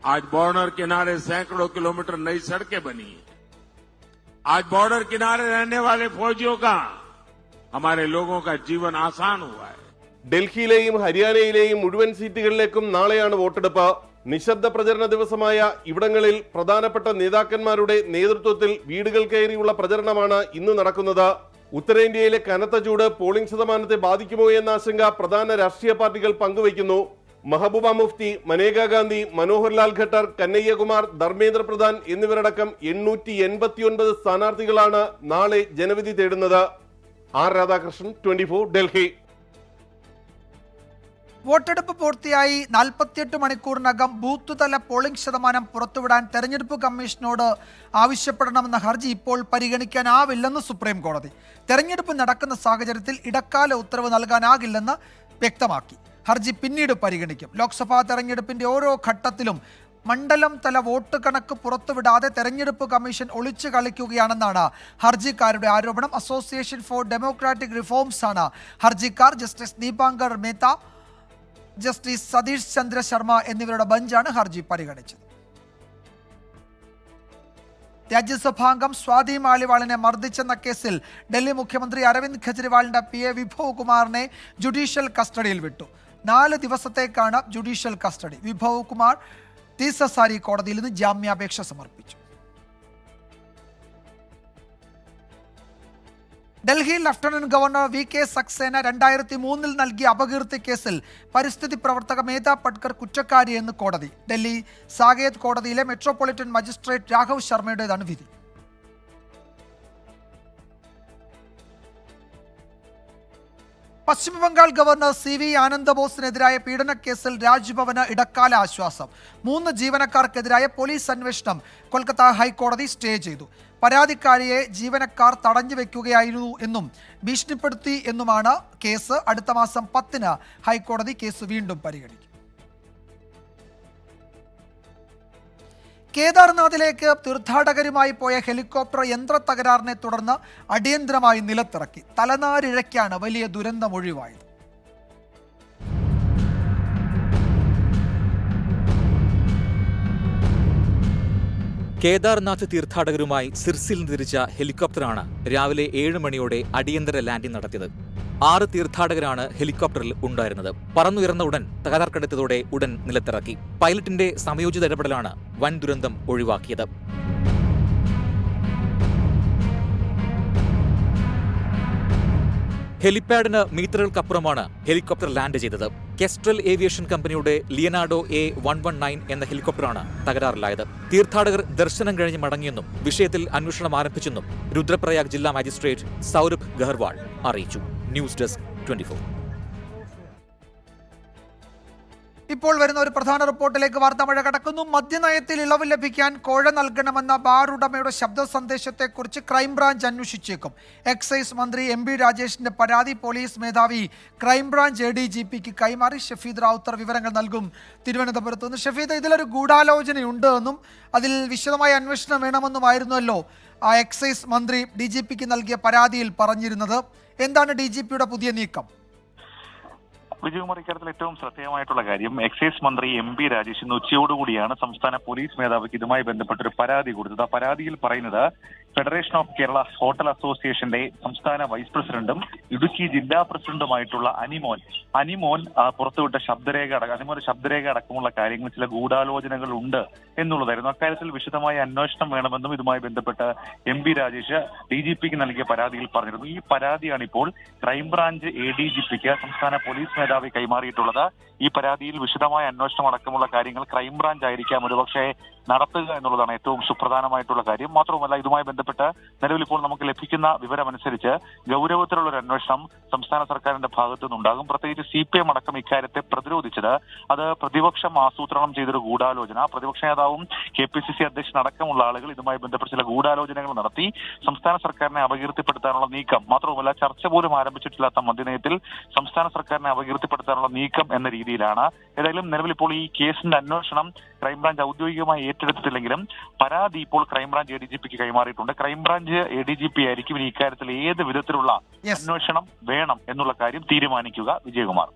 आज बॉर्डर किनारे सैकड़ों किलोमीटर नई सड़कें बनी. आज बॉर्डर किनारे रहने वाले फौजियों का, हमारे लोगों का जीवन आसान हुआ है. ഡൽഹിയിലെയും ഹരിയാനയിലെയും മുഴുവൻ സീറ്റുകളിലേക്കും നാളെയാണ് വോട്ടെടുപ്പ്. നിശബ്ദ പ്രചരണ ദിവസമായ ഇവിടങ്ങളിൽ പ്രധാനപ്പെട്ട നേതാക്കന്മാരുടെ നേതൃത്വത്തിൽ വീടുകൾ കയറിയുള്ള പ്രചരണമാണ് ഇന്ന് നടക്കുന്നത്. ഉത്തരേന്ത്യയിലെ കനത്ത ചൂട് പോളിംഗ് ശതമാനത്തെ ബാധിക്കുമോ എന്ന ആശങ്ക പ്രധാന രാഷ്ട്രീയ പാർട്ടികൾ പങ്കുവയ്ക്കുന്നു. മെഹബൂബ മുഫ്തി, മനേകാ ഗാന്ധി, മനോഹർലാൽ ഖട്ടർ, കന്നയ്യകുമാർ, ധർമ്മേന്ദ്ര പ്രധാൻ എന്നിവരടക്കം 889 സ്ഥാനാർത്ഥികളാണ് നാളെ ജനവിധി തേടുന്നത്. ആർ രാധാകൃഷ്ണൻ, 24, ഡൽഹി. വോട്ടെടുപ്പ് പൂർത്തിയായി 48 മണിക്കൂറിനകം ബൂത്ത് തല പോളിംഗ് ശതമാനം പുറത്തുവിടാൻ തെരഞ്ഞെടുപ്പ് കമ്മീഷനോട് ആവശ്യപ്പെടണമെന്ന ഹർജി ഇപ്പോൾ പരിഗണിക്കാനാവില്ലെന്ന് സുപ്രീം കോടതി. തെരഞ്ഞെടുപ്പ് നടക്കുന്ന സാഹചര്യത്തിൽ ഇടക്കാല ഉത്തരവ് നൽകാനാകില്ലെന്ന് വ്യക്തമാക്കി. ഹർജി പിന്നീട് പരിഗണിക്കും. ലോക്സഭാ തെരഞ്ഞെടുപ്പിന്റെ ഓരോ ഘട്ടത്തിലും മണ്ഡലം തല വോട്ട് കണക്ക് പുറത്തുവിടാതെ തെരഞ്ഞെടുപ്പ് കമ്മീഷൻ ഒളിച്ചു കളിക്കുകയാണെന്നാണ് ഹർജിക്കാരുടെ ആരോപണം. അസോസിയേഷൻ ഫോർ ഡെമോക്രാറ്റിക് റിഫോംസ് ആണ് ഹർജിക്കാർ. ജസ്റ്റിസ് ദീപാങ്കർ മേത്ത, ജസ്റ്റിസ് സതീഷ് ചന്ദ്ര ശർമ്മ എന്നിവരുടെ ബെഞ്ചാണ് ഹർജി പരിഗണിച്ചത്. രാജ്യസഭാംഗം സ്വാതി മാലിവാളിനെ മർദ്ദിച്ചെന്ന കേസിൽ ഡൽഹി മുഖ്യമന്ത്രി അരവിന്ദ് കെജ്രിവാളിന്റെ PA വിഭവ് കുമാറിനെ ജുഡീഷ്യൽ കസ്റ്റഡിയിൽ വിട്ടു. 4 ദിവസത്തേക്കാണ് ജുഡീഷ്യൽ കസ്റ്റഡി. വിഭവ് കുമാർ തീസസാരി കോടതിയിൽ നിന്ന് ജാമ്യാപേക്ഷ സമർപ്പിച്ചു. Delhi lieutenant governor VK Saxena 2003 നൽകിയ അപകീർത്തി കേസിൽ പരിസ്ഥിതി പ്രവർത്തക മേധ പട്കർ കുറ്റക്കാരിയെന്ന് കോടതി. ഡൽഹി സാകേത് കോടതിയിലെ മെട്രോപൊളിറ്റൻ മജിസ്ട്രേറ്റ് രാഘവ് ശർമ്മയുടേതാണ് വിധി. പശ്ചിമബംഗാൾ ഗവർണർ CV ആനന്ദബോസിനെതിരായ പീഡനക്കേസിൽ രാജ്ഭവന് ഇടക്കാല ആശ്വാസം. 3 ജീവനക്കാർക്കെതിരായ പോലീസ് അന്വേഷണം കൊൽക്കത്ത ഹൈക്കോടതി സ്റ്റേ ചെയ്തു. പരാതിക്കാരിയെ ജീവനക്കാർ തടഞ്ഞു വെക്കുകയായിരുന്നു എന്നും ഭീഷണിപ്പെടുത്തി എന്നുമാണ് കേസ്. അടുത്ത മാസം 10-ന് ഹൈക്കോടതി കേസ് വീണ്ടും പരിഗണിക്കും. കേദാർനാഥിലേക്ക് തീർത്ഥാടകരുമായി പോയ ഹെലികോപ്റ്റർ യന്ത്ര തകരാറിനെ തുടർന്ന് അടിയന്തരമായി നിലത്തിറക്കി. തലനാരിഴയ്ക്കാണ് വലിയ ദുരന്തം ഒഴിവായത്. കേദാർനാഥ് തീർത്ഥാടകരുമായി സിർസിൽ നിന്ന് തിരിച്ച ഹെലികോപ്റ്ററാണ് രാവിലെ 7 മണിയോടെ അടിയന്തര ലാൻഡിംഗ് നടത്തിയത്. 6 തീർത്ഥാടകരാണ് ഹെലികോപ്റ്ററിൽ ഉണ്ടായിരുന്നത്. പറന്നുയർന്ന ഉടൻ തകരാർക്കെടുത്തതോടെ ഉടൻ നിലത്തിറക്കി. പൈലറ്റിന്റെ സമയോചിത ഇടപെടലാണ് വൻ ദുരന്തം ഒഴിവാക്കിയത്. ഹെലിപാഡിന് മീറ്ററുകൾക്കപ്പുറമാണ് ഹെലികോപ്റ്റർ ലാൻഡ് ചെയ്തത്. കെസ്ട്രൽ ഏവിയേഷൻ കമ്പനിയുടെ ലിയനാർഡോ A119 എന്ന ഹെലികോപ്റ്ററാണ് തകരാറിലായത്. തീർത്ഥാടകർ ദർശനം കഴിഞ്ഞ് മടങ്ങിയെന്നും വിഷയത്തിൽ അന്വേഷണം ആരംഭിച്ചെന്നും രുദ്രപ്രയാഗ് ജില്ലാ മജിസ്ട്രേറ്റ് സൗരഭ് ഗഹർവാൾ അറിയിച്ചു. News desk 24. ഇപ്പോൾ വരുന്ന ഒരു പ്രധാന റിപ്പോർട്ടിലേക്ക് വാർത്താമഴ കടക്കുന്നു. മദ്യനയത്തിൽ ഇളവ് ലഭിക്കാൻ കോഴ നൽകണമെന്ന ബാർ ഉടമയുടെ ശബ്ദ സന്ദേശത്തെക്കുറിച്ച് ക്രൈംബ്രാഞ്ച് അന്വേഷിച്ചേക്കും. എക്സൈസ് മന്ത്രി MP രാജേഷിന്റെ പരാതി പോലീസ് മേധാവി ക്രൈംബ്രാഞ്ച് ADGPക്ക് കൈമാറി. ഷഫീദ് റാവുത്തർ വിവരങ്ങൾ നൽകും തിരുവനന്തപുരത്ത് നിന്ന്. ഷഫീദ്, ഇതിലൊരു ഗൂഢാലോചനയുണ്ട് എന്നും അതിൽ വിശദമായ അന്വേഷണം വേണമെന്നുമായിരുന്നല്ലോ എക്സൈസ് മന്ത്രി DGPക്ക് നൽകിയ പരാതിയിൽ പറഞ്ഞിരുന്നത്. എന്താണ് DGPയുടെ പുതിയ നീക്കം? വിജയകുമാർ, ഇക്കാര്യത്തിൽ ഏറ്റവും ശ്രദ്ധേയമായിട്ടുള്ള കാര്യം എക്സൈസ് മന്ത്രി MP രാജേഷ് ഇന്ന് ഉച്ചയോടുകൂടിയാണ് സംസ്ഥാന പോലീസ് മേധാവിക്ക് ഇതുമായി ബന്ധപ്പെട്ടൊരു പരാതി കൊടുത്തത്. ആ പരാതിയിൽ പറയുന്നത് ഫെഡറേഷൻ ഓഫ് കേരള ഹോട്ടൽ അസോസിയേഷന്റെ സംസ്ഥാന വൈസ് പ്രസിഡന്റും ഇടുക്കി ജില്ലാ പ്രസിഡന്റുമായിട്ടുള്ള അനിമോൻ പുറത്തുവിട്ട ശബ്ദരേഖ അടക്കമുള്ള കാര്യങ്ങൾ ചില ഗൂഢാലോചനകൾ ഉണ്ട് എന്നുള്ളതായിരുന്നു. അക്കാര്യത്തിൽ വിശദമായ അന്വേഷണം വേണമെന്നും ഇതുമായി ബന്ധപ്പെട്ട് MP രാജേഷ് DGPക്ക് നൽകിയ പരാതിയിൽ പറഞ്ഞിരുന്നു. ഈ പരാതിയാണ് ഇപ്പോൾ ക്രൈംബ്രാഞ്ച് ADGPക്ക് സംസ്ഥാന പോലീസ് മേധാവി കൈമാറിയിട്ടുള്ളത്. ഈ പരാതിയിൽ വിശദമായ അന്വേഷണം അടക്കമുള്ള കാര്യങ്ങൾ ക്രൈംബ്രാഞ്ച് ആയിരിക്കാം ഒരുപക്ഷെ നടത്തുക എന്നുള്ളതാണ് ഏറ്റവും സുപ്രധാനമായിട്ടുള്ള കാര്യം. മാത്രവുമല്ല, ഇതുമായി ബന്ധപ്പെട്ട് നിലവിൽ ഇപ്പോൾ നമുക്ക് ലഭിക്കുന്ന വിവരമനുസരിച്ച് ഗൗരവത്തിലുള്ള ഒരു അന്വേഷണം സംസ്ഥാന സർക്കാരിന്റെ ഭാഗത്തു നിന്നുണ്ടാകും. പ്രത്യേകിച്ച് CPM അടക്കം ഇക്കാര്യത്തെ പ്രതിരോധിച്ചത് അത് പ്രതിപക്ഷം ആസൂത്രണം ചെയ്തൊരു ഗൂഢാലോചന, പ്രതിപക്ഷ നേതാവും KPCC അധ്യക്ഷൻ അടക്കമുള്ള ആളുകൾ ഇതുമായി ബന്ധപ്പെട്ട് ചില ഗൂഢാലോചനകൾ നടത്തി സംസ്ഥാന സർക്കാരിനെ അപകീർത്തിപ്പെടുത്താനുള്ള നീക്കം, മാത്രവുമല്ല ചർച്ച പോലും ആരംഭിച്ചിട്ടില്ലാത്ത മദ്യനയത്തിൽ സംസ്ഥാന സർക്കാരിനെ അപകീർത്തിപ്പെടുത്താനുള്ള നീക്കം എന്ന രീതിയിലാണ്. ഏതായാലും നിലവിൽ ഇപ്പോൾ ഈ കേസിന്റെ അന്വേഷണം ക്രൈംബ്രാഞ്ച് ഔദ്യോഗികമായി ഏറ്റെടുത്തിട്ടില്ലെങ്കിലും പരാതി ഇപ്പോൾ ക്രൈംബ്രാഞ്ച് ADGPക്ക് കൈമാറിയിട്ടുണ്ട്. ക്രൈംബ്രാഞ്ച് ADGP ആയിരിക്കും ഇനി ഇക്കാര്യത്തിൽ ഏത് വിധത്തിലുള്ള അന്വേഷണം വേണം എന്നുള്ള കാര്യം തീരുമാനിക്കുക. വിജയകുമാർ.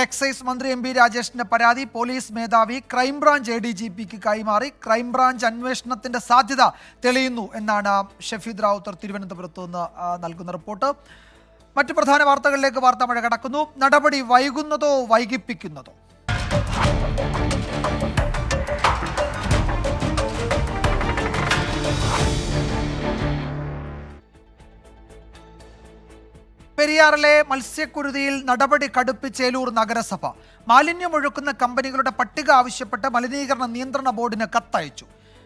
എക്സൈസ് മന്ത്രി MP രാജേഷിന്റെ പരാതി പോലീസ് മേധാവി ക്രൈംബ്രാഞ്ച് ADGPക്ക് കൈമാറി. ക്രൈംബ്രാഞ്ച് അന്വേഷണത്തിന്റെ സാധ്യത തെളിയുന്നു എന്നാണ് ഷഫീദ് റാവുത്തർ തിരുവനന്തപുരത്ത് നിന്ന് നൽകുന്ന റിപ്പോർട്ട്. മറ്റു പ്രധാന വാർത്തകളിലേക്ക് വാർത്താമഴ കടക്കുന്നു. നടപടി വൈകുന്നതോ വൈകിപ്പിക്കുന്നതോ? പെരിയാറിലെ മത്സ്യക്കുരുതിയിൽ നടപടി കടുപ്പിച്ച് ഏലൂർ നഗരസഭ. മാലിന്യമൊഴുക്കുന്ന കമ്പനികളുടെ പട്ടിക ആവശ്യപ്പെട്ട് മലിനീകരണ നിയന്ത്രണ ബോർഡിന് കത്തയച്ചു.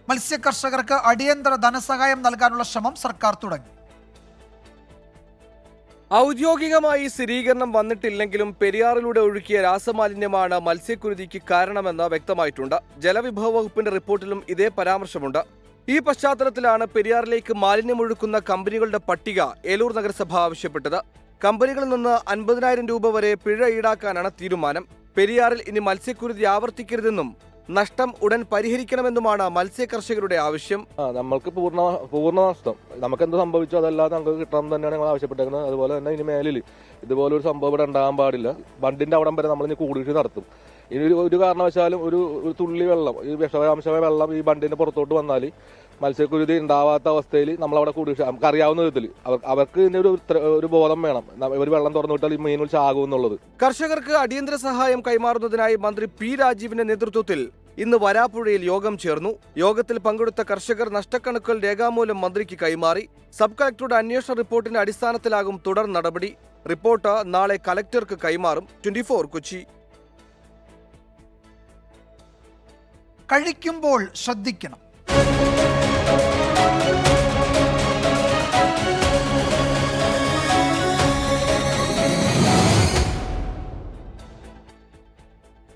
മത്സ്യകർഷകർക്ക് അടിയന്തര ധനസഹായം നൽകാനുള്ള ശ്രമം സർക്കാർ തുടങ്ങി. ഔദ്യോഗികമായി സ്ഥിരീകരണം വന്നിട്ടില്ലെങ്കിലും പെരിയാറിലൂടെ ഒഴുക്കിയ രാസമാലിന്യമാണ് മത്സ്യക്കുരുതിക്ക് കാരണമെന്ന് വ്യക്തമായിട്ടുണ്ട്. ജലവിഭവ വകുപ്പിന്റെ റിപ്പോർട്ടിലും ഇതേ പരാമർശമുണ്ട്. ഈ പശ്ചാത്തലത്തിലാണ് പെരിയാറിലേക്ക് മാലിന്യമൊഴുക്കുന്ന കമ്പനികളുടെ പട്ടിക ഏലൂർ നഗരസഭ ആവശ്യപ്പെട്ടത്. കമ്പനികളിൽ നിന്ന് 50,000 രൂപ വരെ പിഴ ഈടാക്കാനാണ് തീരുമാനം. പെരിയാറിൽ ഇനി മത്സ്യക്കുരുതി ആവർത്തിക്കരുതെന്നും നഷ്ടം ഉടൻ പരിഹരിക്കണമെന്നുമാണ് മത്സ്യകർഷകരുടെ ആവശ്യം. നമ്മൾക്ക് പൂർണ്ണ നഷ്ടം നമുക്ക് എന്ത് സംഭവിച്ചോ അതല്ലാതെ നമുക്ക് കിട്ടണം തന്നെയാണ് ഞങ്ങൾ ആവശ്യപ്പെട്ടേക്കുന്നത്. അതുപോലെ തന്നെ ഇനി മേലിൽ ഇതുപോലെ ഒരു സംഭവം ഇവിടെ ഉണ്ടാകാൻ പാടില്ല. ബണ്ടിന്റെ അവിടം വരെ നമ്മൾ ഇനി കൂടിയിട്ട് നടത്തും. ഇനി ഒരു കാരണവശാലും ഒരു തുള്ളി വെള്ളം, ഈ വിഷാംശമായ വെള്ളം ഈ ബണ്ടിന്റെ പുറത്തോട്ട് വന്നാൽ മത്സ്യക്കുരുതി ഉണ്ടാവാത്ത അവസ്ഥയിൽ നമ്മളവിടെ കൂടി നമുക്ക് അറിയാവുന്ന വിധത്തിൽ അവർക്ക് ഇതിന്റെ ഒരു ബോധം വേണം. ഒരു വെള്ളം തുറന്നു വിട്ടാൽ ഈ മീനുകൾ ചാകും എന്നുള്ളത്. കർഷകർക്ക് അടിയന്തര സഹായം കൈമാറുന്നതിനായി മന്ത്രി P രാജീവിന്റെ നേതൃത്വത്തിൽ ഇന്ന് വരാപ്പുഴയിൽ യോഗം ചേർന്നു. യോഗത്തിൽ പങ്കെടുത്ത കർഷകർ നഷ്ടക്കണക്കുകൾ രേഖാമൂലം മന്ത്രിക്ക് കൈമാറി. സബ് കളക്ടറുടെ അന്വേഷണ റിപ്പോർട്ടിന്റെ അടിസ്ഥാനത്തിലാകും തുടർ നടപടി. റിപ്പോർട്ട് നാളെ കലക്ടർക്ക് കൈമാറും. 24 കൊച്ചി. കഴിക്കുമ്പോൾ ശ്രദ്ധിക്കണം.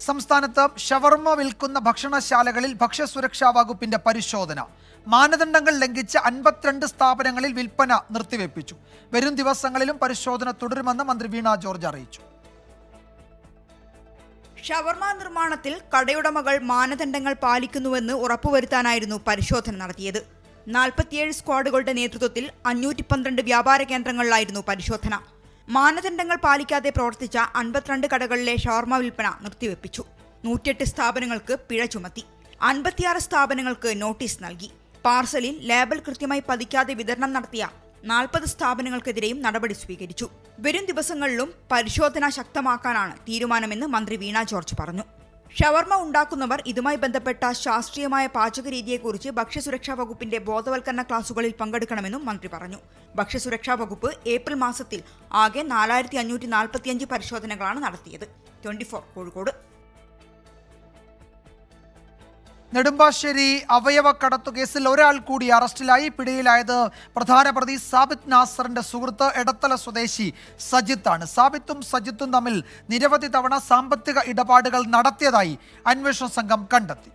സംസ്ഥാനത്ത് ഷവർമ വിൽക്കുന്ന ഭക്ഷണശാലകളിൽ ഭക്ഷ്യസുരക്ഷാ വകുപ്പിന്റെ പരിശോധന. മാനദണ്ഡങ്ങൾ ലംഘിച്ച് 52 സ്ഥാപനങ്ങളിൽ വിൽപ്പന നിർത്തിവെപ്പിച്ചു. വരും ദിവസങ്ങളിലും പരിശോധന തുടരുമെന്ന് മന്ത്രി വീണ ജോർജ് അറിയിച്ചു. ഷവർമ നിർമ്മാണത്തിൽ കടയുടമകൾ മാനദണ്ഡങ്ങൾ പാലിക്കുന്നുവെന്ന് ഉറപ്പുവരുത്താനായിരുന്നു പരിശോധന നടത്തിയത്. 47 സ്ക്വാഡുകളുടെ നേതൃത്വത്തിൽ 512 വ്യാപാര കേന്ദ്രങ്ങളിലായിരുന്നു പരിശോധന. മാനദണ്ഡങ്ങൾ പാലിക്കാതെ പ്രവർത്തിച്ച 52 കടകളിലെ ഷവർമ വിൽപ്പന നിർത്തിവെപ്പിച്ചു. 108 സ്ഥാപനങ്ങൾക്ക് പിഴ ചുമത്തി. 56 സ്ഥാപനങ്ങൾക്ക് നോട്ടീസ് നൽകി. പാർസലിൽ ലേബൽ കൃത്യമായി പതിക്കാതെ വിതരണം നടത്തിയ 40 സ്ഥാപനങ്ങൾക്കെതിരെയും നടപടി സ്വീകരിച്ചു. വരും ദിവസങ്ങളിലും പരിശോധന ശക്തമാക്കാനാണ് തീരുമാനമെന്ന് മന്ത്രി വീണ ജോർജ് പറഞ്ഞു. ഷവർമ ഉണ്ടാക്കുന്നവർ ഇതുമായി ബന്ധപ്പെട്ട ശാസ്ത്രീയമായ പാചകരീതിയെക്കുറിച്ച് ഭക്ഷ്യസുരക്ഷാ വകുപ്പിന്റെ ബോധവൽക്കരണ ക്ലാസുകളിൽ പങ്കെടുക്കണമെന്നും മന്ത്രി പറഞ്ഞു. ഭക്ഷ്യസുരക്ഷാ വകുപ്പ് ഏപ്രിൽ മാസത്തിൽ ആകെ 4545 പരിശോധനകളാണ് നടത്തിയത്. 24 കോഴിക്കോട്. നെടുമ്പാശ്ശേരി അവയവ കടത്തു കേസിൽ ഒരാൾ കൂടി അറസ്റ്റിലായി. പിടിയിലായത് പ്രധാന പ്രതി സാബിത്ത് നാസറിന്റെ സുഹൃത്ത് എടത്തല സ്വദേശി സജിത്താണ്. സാബിത്തും സജിത്തും തമ്മിൽ നിരവധി തവണ സാമ്പത്തിക ഇടപാടുകൾ നടത്തിയതായി അന്വേഷണ സംഘം കണ്ടെത്തി.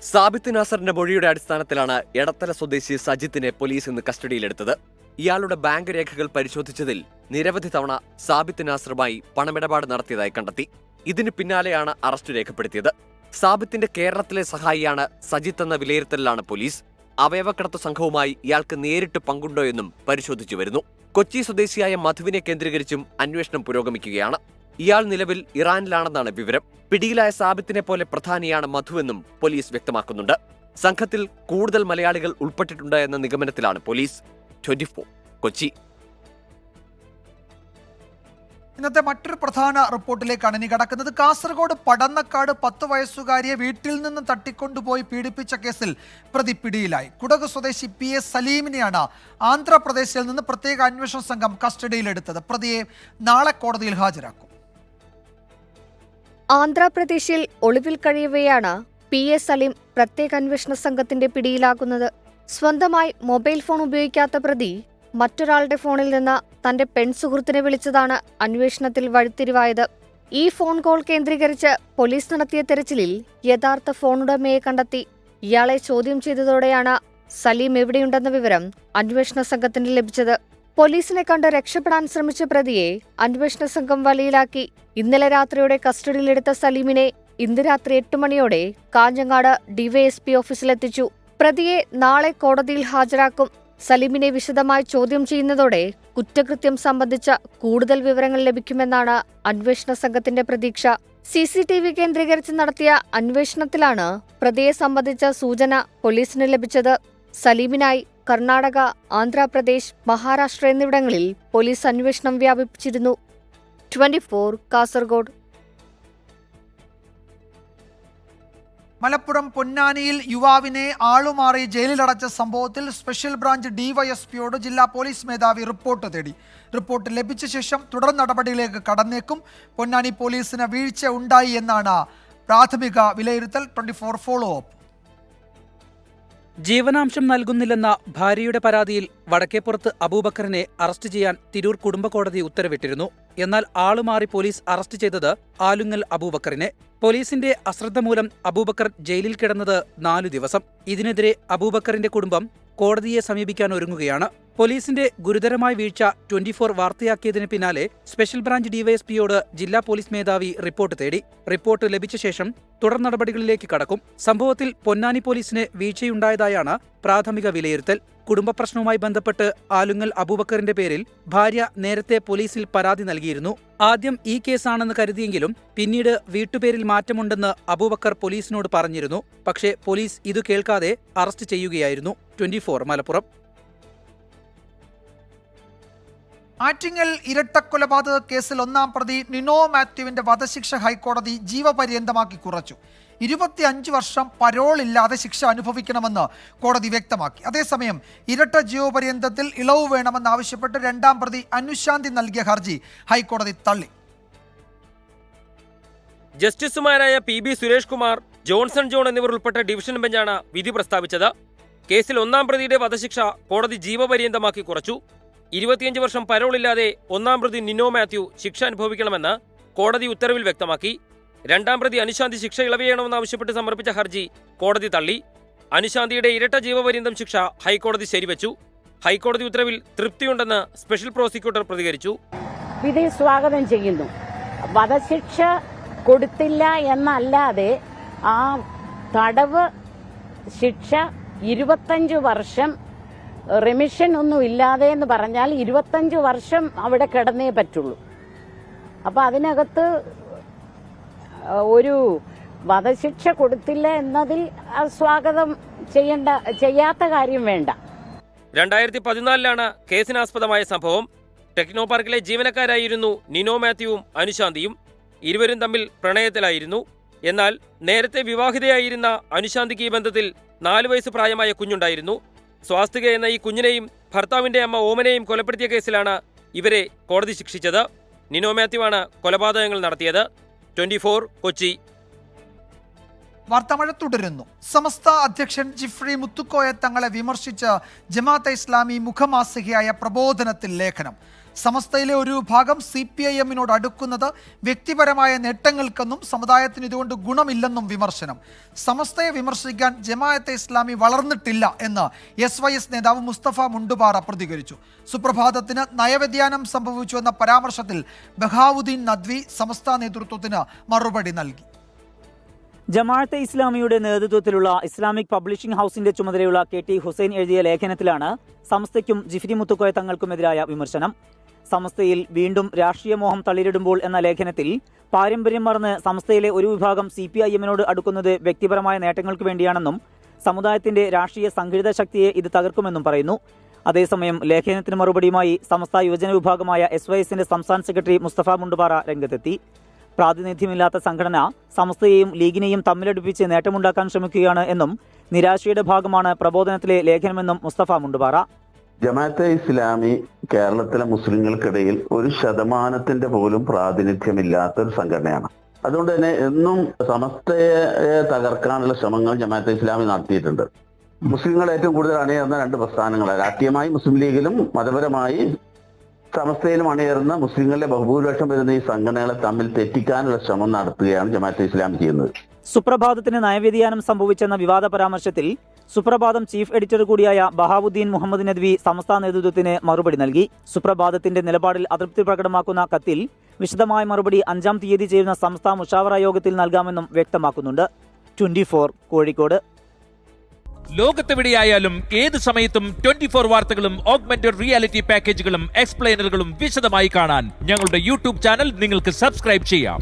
സാബിത്ത് നാസറിന്റെ മൊഴിയുടെ അടിസ്ഥാനത്തിലാണ് എടത്തല സ്വദേശി സജിത്തിനെ പോലീസ് ഇന്ന് കസ്റ്റഡിയിലെടുത്തത്. ഇയാളുടെ ബാങ്ക് രേഖകൾ പരിശോധിച്ചതിൽ നിരവധി തവണ സാബിത്ത് നാസറുമായി പണമിടപാട് നടത്തിയതായി കണ്ടെത്തി. ഇതിന് പിന്നാലെയാണ് അറസ്റ്റ് രേഖപ്പെടുത്തിയത്. സാബിത്തിന്റെ കേരളത്തിലെ സഹായിയാണ് സജിത്ത് എന്ന വിലയിരുത്തലിലാണ് പോലീസ്. അവയവക്കടത്ത് സംഘവുമായി ഇയാൾക്ക് നേരിട്ട് പങ്കുണ്ടോ എന്നും പരിശോധിച്ചു വരുന്നു. കൊച്ചി സ്വദേശിയായ മധുവിനെ കേന്ദ്രീകരിച്ചും അന്വേഷണം പുരോഗമിക്കുകയാണ്. ഇയാൾ നിലവിൽ ഇറാനിലാണെന്നാണ് വിവരം. പിടിയിലായ സാബിത്തിനെ പോലെ പ്രധാനിയാണ് മധുവെന്നും പോലീസ് വ്യക്തമാക്കുന്നുണ്ട്. സംഘത്തിൽ കൂടുതൽ മലയാളികൾ ഉൾപ്പെട്ടിട്ടുണ്ട് എന്ന നിഗമനത്തിലാണ് പോലീസ്. 24 കൊച്ചി. ഇന്നത്തെ മറ്റൊരു പ്രധാന റിപ്പോർട്ടിലേക്കാണ് ഇനി കടക്കുന്നത്. കാസർഗോഡ് പടന്നക്കാട് 10 വയസ്സുകാരിയെ വീട്ടിൽ നിന്ന് തട്ടിക്കൊണ്ടുപോയി പീഡിപ്പിച്ച കേസിൽ പ്രതി പിടിയിലായി. കുടക് സ്വദേശി PS സലീമിനെയാണ് ആന്ധ്രാപ്രദേശിൽ നിന്ന് പ്രത്യേക അന്വേഷണ സംഘം കസ്റ്റഡിയിലെടുത്തത്. പ്രതിയെ നാളെ കോടതിയിൽ ഹാജരാക്കും. ആന്ധ്രാപ്രദേശിൽ ഒളിവിൽ കഴിയവെയാണ് PS സലീം പ്രത്യേക അന്വേഷണ സംഘത്തിന്റെ പിടിയിലാകുന്നത്. സ്വന്തമായി മൊബൈൽ ഫോൺ ഉപയോഗിക്കാത്ത പ്രതി മറ്റൊരാളുടെ ഫോണിൽ നിന്ന് തന്റെ പെൺസുഹൃത്തിനെ വിളിച്ചതാണ് അന്വേഷണത്തിൽ വഴിത്തിരിവായത്. ഈ ഫോൺ കോൾ കേന്ദ്രീകരിച്ച് പോലീസ് നടത്തിയ തെരച്ചിലിൽ യഥാർത്ഥ ഫോണുടമയെ കണ്ടെത്തി. ഇയാളെ ചോദ്യം ചെയ്തതോടെയാണ് സലീം എവിടെയുണ്ടെന്ന വിവരം അന്വേഷണ സംഘത്തിന് ലഭിച്ചത്. പോലീസിനെ കണ്ട് രക്ഷപ്പെടാൻ ശ്രമിച്ച പ്രതിയെ അന്വേഷണ സംഘം വലയിലാക്കി. ഇന്നലെ രാത്രിയോടെ കസ്റ്റഡിയിലെടുത്ത സലീമിനെ ഇന്ന് രാത്രി 8 മണിയോടെ കാഞ്ഞങ്ങാട് DYSP ഓഫീസിലെത്തിച്ചു. പ്രതിയെ നാളെ കോടതിയിൽ ഹാജരാക്കും. സലീമിനെ വിശദമായി ചോദ്യം ചെയ്യുന്നതോടെ കുറ്റകൃത്യം സംബന്ധിച്ച കൂടുതൽ വിവരങ്ങൾ ലഭിക്കുമെന്നാണ് അന്വേഷണ സംഘത്തിന്റെ പ്രതീക്ഷ. CCTV കേന്ദ്രീകരിച്ച് നടത്തിയ അന്വേഷണത്തിലാണ് പ്രതിയെ സംബന്ധിച്ച സൂചന പോലീസിന് ലഭിച്ചത്. സലീമിനായി കർണാടക, ആന്ധ്രാപ്രദേശ്, മഹാരാഷ്ട്ര എന്നിവിടങ്ങളിൽ പോലീസ് അന്വേഷണം വ്യാപിപ്പിച്ചിരുന്നു. 24 കാസർഗോഡ്. മലപ്പുറം പൊന്നാനിയിൽ യുവാവിനെ ആളുമാറി ജയിലിലടച്ച സംഭവത്തിൽ സ്പെഷ്യൽ ബ്രാഞ്ച് DYSPയോട് ജില്ലാ പോലീസ് മേധാവി റിപ്പോർട്ട് തേടി. റിപ്പോർട്ട് ലഭിച്ച ശേഷം തുടർ നടപടിയിലേക്ക് കടന്നേക്കും. പൊന്നാനി പോലീസിന് വീഴ്ച ഉണ്ടായി എന്നാണ് പ്രാഥമിക വിലയിരുത്തൽ. 24 ഫോളോ അപ്പ്. ജീവനാംശം നൽകുന്നില്ലെന്ന ഭാര്യയുടെ പരാതിയിൽ വടക്കേപ്പുറത്ത് അബൂബക്കറിനെ അറസ്റ്റ് ചെയ്യാൻ തിരൂർ കുടുംബ കോടതി ഉത്തരവിട്ടിരുന്നു. എന്നാൽ ആളുമാറി പോലീസ് അറസ്റ്റ് ചെയ്തത് ആലുങ്ങൽ അബൂബക്കറിനെ. പോലീസിന്റെ അശ്രദ്ധ മൂലം അബൂബക്കർ ജയിലിൽ കിടന്നത് 4 ദിവസം. ഇതിനെതിരെ അബൂബക്കറിന്റെ കുടുംബം കോടതിയെ സമീപിക്കാൻ ഒരുങ്ങുകയാണ്. പോലീസിന്റെ ഗുരുതരമായ വീഴ്ച 24 വാർത്തയാക്കിയതിന് പിന്നാലെ സ്പെഷ്യൽ ബ്രാഞ്ച് DYSPയോട് ജില്ലാ പോലീസ് മേധാവി റിപ്പോർട്ട് തേടി. റിപ്പോർട്ട് ലഭിച്ച ശേഷം തുടർ നടപടികളിലേക്ക് കടക്കും. സംഭവത്തിൽ പൊന്നാനി പോലീസിന് വീഴ്ചയുണ്ടായതായാണ് പ്രാഥമിക വിലയിരുത്തൽ. കുടുംബ പ്രശ്നവുമായി ബന്ധപ്പെട്ട് ആലുങ്ങൽ അബൂബക്കറിന്റെ പേരിൽ ഭാര്യ നേരത്തെ പോലീസിൽ പരാതി നൽകിയിരുന്നു. ആദ്യം ഈ കേസാണെന്ന് കരുതിയെങ്കിലും പിന്നീട് വീട്ടുപേരിൽ മാറ്റമുണ്ടെന്ന് അബൂബക്കർ പോലീസിനോട് പറഞ്ഞിരുന്നു. പക്ഷേ പോലീസ് ഇത് കേൾക്കാതെ അറസ്റ്റ് ചെയ്യുകയായിരുന്നു. 24 മലപ്പുറം. ആറ്റിങ്ങൽ ഇരട്ടക്കൊലപാതക കേസിൽ 1-ാം പ്രതി നിനോ മാത്യുവിന്റെ വധശിക്ഷ ഹൈക്കോടതി ജീവപര്യന്തമാക്കി കുറച്ചു. 25 വർഷം പരോളില്ലാതെ ശിക്ഷ അനുഭവിക്കണമെന്ന് കോടതി വ്യക്തമാക്കി. അതേസമയം ഇരട്ട ജീവപര്യന്തത്തിൽ ഇളവ് വേണമെന്നാവശ്യപ്പെട്ട് 2-ാം പ്രതി അനുശാന്തി നൽകിയ ഹർജി ഹൈക്കോടതി തള്ളി. ജസ്റ്റിസുമാരായ PB Suresh Kumar, Johnson John എന്നിവർ ഉൾപ്പെട്ട ഡിവിഷൻ ബെഞ്ചാണ് വിധി പ്രസ്താവിച്ചത്. കേസിൽ 1-ാം പ്രതിയുടെ വധശിക്ഷ കോടതി ജീവപര്യന്തമാക്കി കുറച്ചു. 25 വർഷം പരോളില്ലാതെ 1-ാം പ്രതി നിനോ മാത്യു ശിക്ഷ അനുഭവിക്കണമെന്ന് കോടതി ഉത്തരവിൽ വ്യക്തമാക്കി. 2-ാം പ്രതി അനുശാന്തി ശിക്ഷ ഇളവുചെയ്യണമെന്നാവശ്യപ്പെട്ട് സമർപ്പിച്ച ഹർജി കോടതി തള്ളി. അനുശാന്തിയുടെ ഇരട്ട ജീവപര്യന്തം ശിക്ഷ ഹൈക്കോടതി ശരിവച്ചു. ഹൈക്കോടതി ഉത്തരവിൽ തൃപ്തിയുണ്ടെന്ന് സ്പെഷ്യൽ പ്രോസിക്യൂട്ടർ പ്രതികരിച്ചു. വിധി സ്വാഗതം ചെയ്യുന്നു. വധശിക്ഷ കൊടുത്തില്ല എന്നല്ലാതെ ആ തടവ് ശിക്ഷ 25 വർഷം റിമിഷൻ ഒന്നും ഇല്ലാതെ എന്ന് പറഞ്ഞാൽ 25 വർഷം അവിടെ കിടന്നേ പറ്റുള്ളൂ. അപ്പൊ അതിനകത്ത് ഒരു വധശിക്ഷ കൊടുത്തില്ല എന്നതിൽ സ്വാഗതം ചെയ്യാത്ത കാര്യം വേണ്ട. 2014 കേസിനാസ്പദമായ സംഭവം. ടെക്നോ പാർക്കിലെ ജീവനക്കാരായിരുന്നു നിനോ മാത്യുവും അനുശാന്തിയും. ഇരുവരും തമ്മിൽ പ്രണയത്തിലായിരുന്നു. എന്നാൽ നേരത്തെ വിവാഹിതയായിരുന്ന അനുശാന്തിക്ക് ഈ ബന്ധത്തിൽ 4 വയസ്സ് പ്രായമായ കുഞ്ഞുണ്ടായിരുന്നു. സ്വാസ്തിക എന്ന ഈ കുഞ്ഞിനെയും ഭർത്താവിന്റെ അമ്മ ഓമനെയും കൊലപ്പെടുത്തിയ കേസിലാണ് ഇവരെ കോടതി ശിക്ഷിച്ചത്. നിനോ മാത്യുവാണ് കൊലപാതകങ്ങൾ നടത്തിയത്. 24 കൊച്ചി. വാർത്താമഴ തുടരുന്നു. സമസ്ത അധ്യക്ഷൻ ജിഫ്രി മുത്തുക്കോയ തങ്ങളെ വിമർശിച്ച് ജമാഅത്തെ ഇസ്ലാമി മുഖമാസികയായ പ്രബോധനത്തിൽ ലേഖനം. സമസ്തയിലെ ഒരു വിഭാഗം CPIM-നോട് അടുക്കുന്നത് വ്യക്തിപരമായ നേട്ടങ്ങൾക്കെന്നും സമുദായത്തിന് ഇതുകൊണ്ട് ഗുണമില്ലെന്നും വിമർശനം. സമസ്തയെ വിമർശിക്കാൻ ജമാഅത്തെ ഇസ്ലാമി വളർന്നിട്ടില്ല എന്ന് SYS നേതാവ് മുസ്തഫ മുണ്ടുപാറ പ്രതികരിച്ചു. സുപ്രഭാതത്തിന് നയവ്യതിയാനം സംഭവിച്ചു എന്ന പരാമർശത്തിൽ ബഹാവുദ്ദീൻ നദ്വി സമസ്ത നേതൃത്വത്തിന് മറുപടി നൽകി. ജമാഅത്തെ ഇസ്ലാമിയുടെ നേതൃത്വത്തിലുള്ള ഇസ്ലാമിക് പബ്ലിഷിംഗ് ഹൗസിന്റെ ചുമതലയുള്ള KT ഹുസൈൻ എഴുതിയ ലേഖനത്തിലാണ് സമസ്തയ്ക്കും ജിഫ്രി മുത്തുക്കോയ തങ്ങൾക്കുമെതിരായ വിമർശനം. സമസ്തയിൽ വീണ്ടും രാഷ്ട്രീയ മോഹം തളിരിടുമ്പോൾ എന്ന ലേഖനത്തിൽ പാരമ്പര്യം മറന്ന് സമസ്തയിലെ ഒരു വിഭാഗം CPIM-നോട് അടുക്കുന്നത് വ്യക്തിപരമായ നേട്ടങ്ങൾക്ക് വേണ്ടിയാണെന്നും സമുദായത്തിന്റെ രാഷ്ട്രീയ സംഘടിത ശക്തിയെ ഇത് തകർക്കുമെന്നും പറയുന്നു. അതേസമയം ലേഖനത്തിന് മറുപടിയുമായി സമസ്ത യുവജന വിഭാഗമായ SYS-ന്റെ സംസ്ഥാന സെക്രട്ടറി മുസ്തഫ മുണ്ടുപാറ രംഗത്തെത്തി. പ്രാതിനിധ്യമില്ലാത്ത സംഘടന സമസ്തയെയും ലീഗിനെയും തമ്മിലടുപ്പിച്ച് നേട്ടമുണ്ടാക്കാൻ ശ്രമിക്കുകയാണ് എന്നും നിരാശയുടെ ഭാഗമാണ് പ്രബോധനത്തിലെ ലേഖനമെന്നും മുസ്തഫ മുണ്ടുപാറ. ജമാഅത്തെ ഇസ്ലാമി കേരളത്തിലെ മുസ്ലിങ്ങൾക്കിടയിൽ 1% പോലും പ്രാതിനിധ്യമില്ലാത്ത ഒരു സംഘടനയാണ്. അതുകൊണ്ട് തന്നെ എന്നും സമസ്തയെ തകർക്കാനുള്ള ശ്രമങ്ങൾ ജമാഅത്തെ ഇസ്ലാമി നടത്തിയിട്ടുണ്ട്. മുസ്ലിങ്ങൾ ഏറ്റവും കൂടുതൽ അണിയേറുന്ന 2 പ്രസ്ഥാനങ്ങളാണ്. രാഷ്ട്രീയമായി മുസ്ലിം ലീഗിലും മതപരമായി സമസ്തയിലും അണിയേറുന്ന മുസ്ലിങ്ങളുടെ ബഹുഭൂരിപക്ഷം വരുന്ന ഈ സംഘടനകളെ തമ്മിൽ തെറ്റിക്കാനുള്ള ശ്രമം നടത്തുകയാണ് ജമാഅത്തെ ഇസ്ലാമി ചെയ്യുന്നത്. സുപ്രഭാതത്തിന് നയവ്യതിയാനം സംഭവിച്ചെന്ന വിവാദ പരാമർശത്തിൽ സുപ്രഭാതം ചീഫ് എഡിറ്റർ കൂടിയായ ബഹാവുദ്ദീൻ മുഹമ്മദ് നദ്വി സമസ്ത നേതൃത്വത്തിന് മറുപടി നൽകി. സുപ്രഭാതത്തിന്റെ നിലപാടിൽ അതൃപ്തി പ്രകടമാക്കുന്ന കത്തിൽ വിശദമായ മറുപടി 5-ാം തീയതി ചേരുന്ന സംസ്ഥാന മുഷാവറ യോഗത്തിൽ നൽകാമെന്നും വ്യക്തമാക്കുന്നുണ്ട്. 24 കോഴിക്കോട്. ലോകത്തെവിടെയായാലും ഏത് സമയത്തും 24 വാർത്തകളും ഓഗ്മെന്റഡ് റിയാലിറ്റി പാക്കേജുകളും എക്സ്പ്ലെയിനറുകളും വിശദമായി കാണാൻ ഞങ്ങളുടെ YouTube ചാനൽ നിങ്ങൾക്ക് സബ്സ്ക്രൈബ് ചെയ്യാം.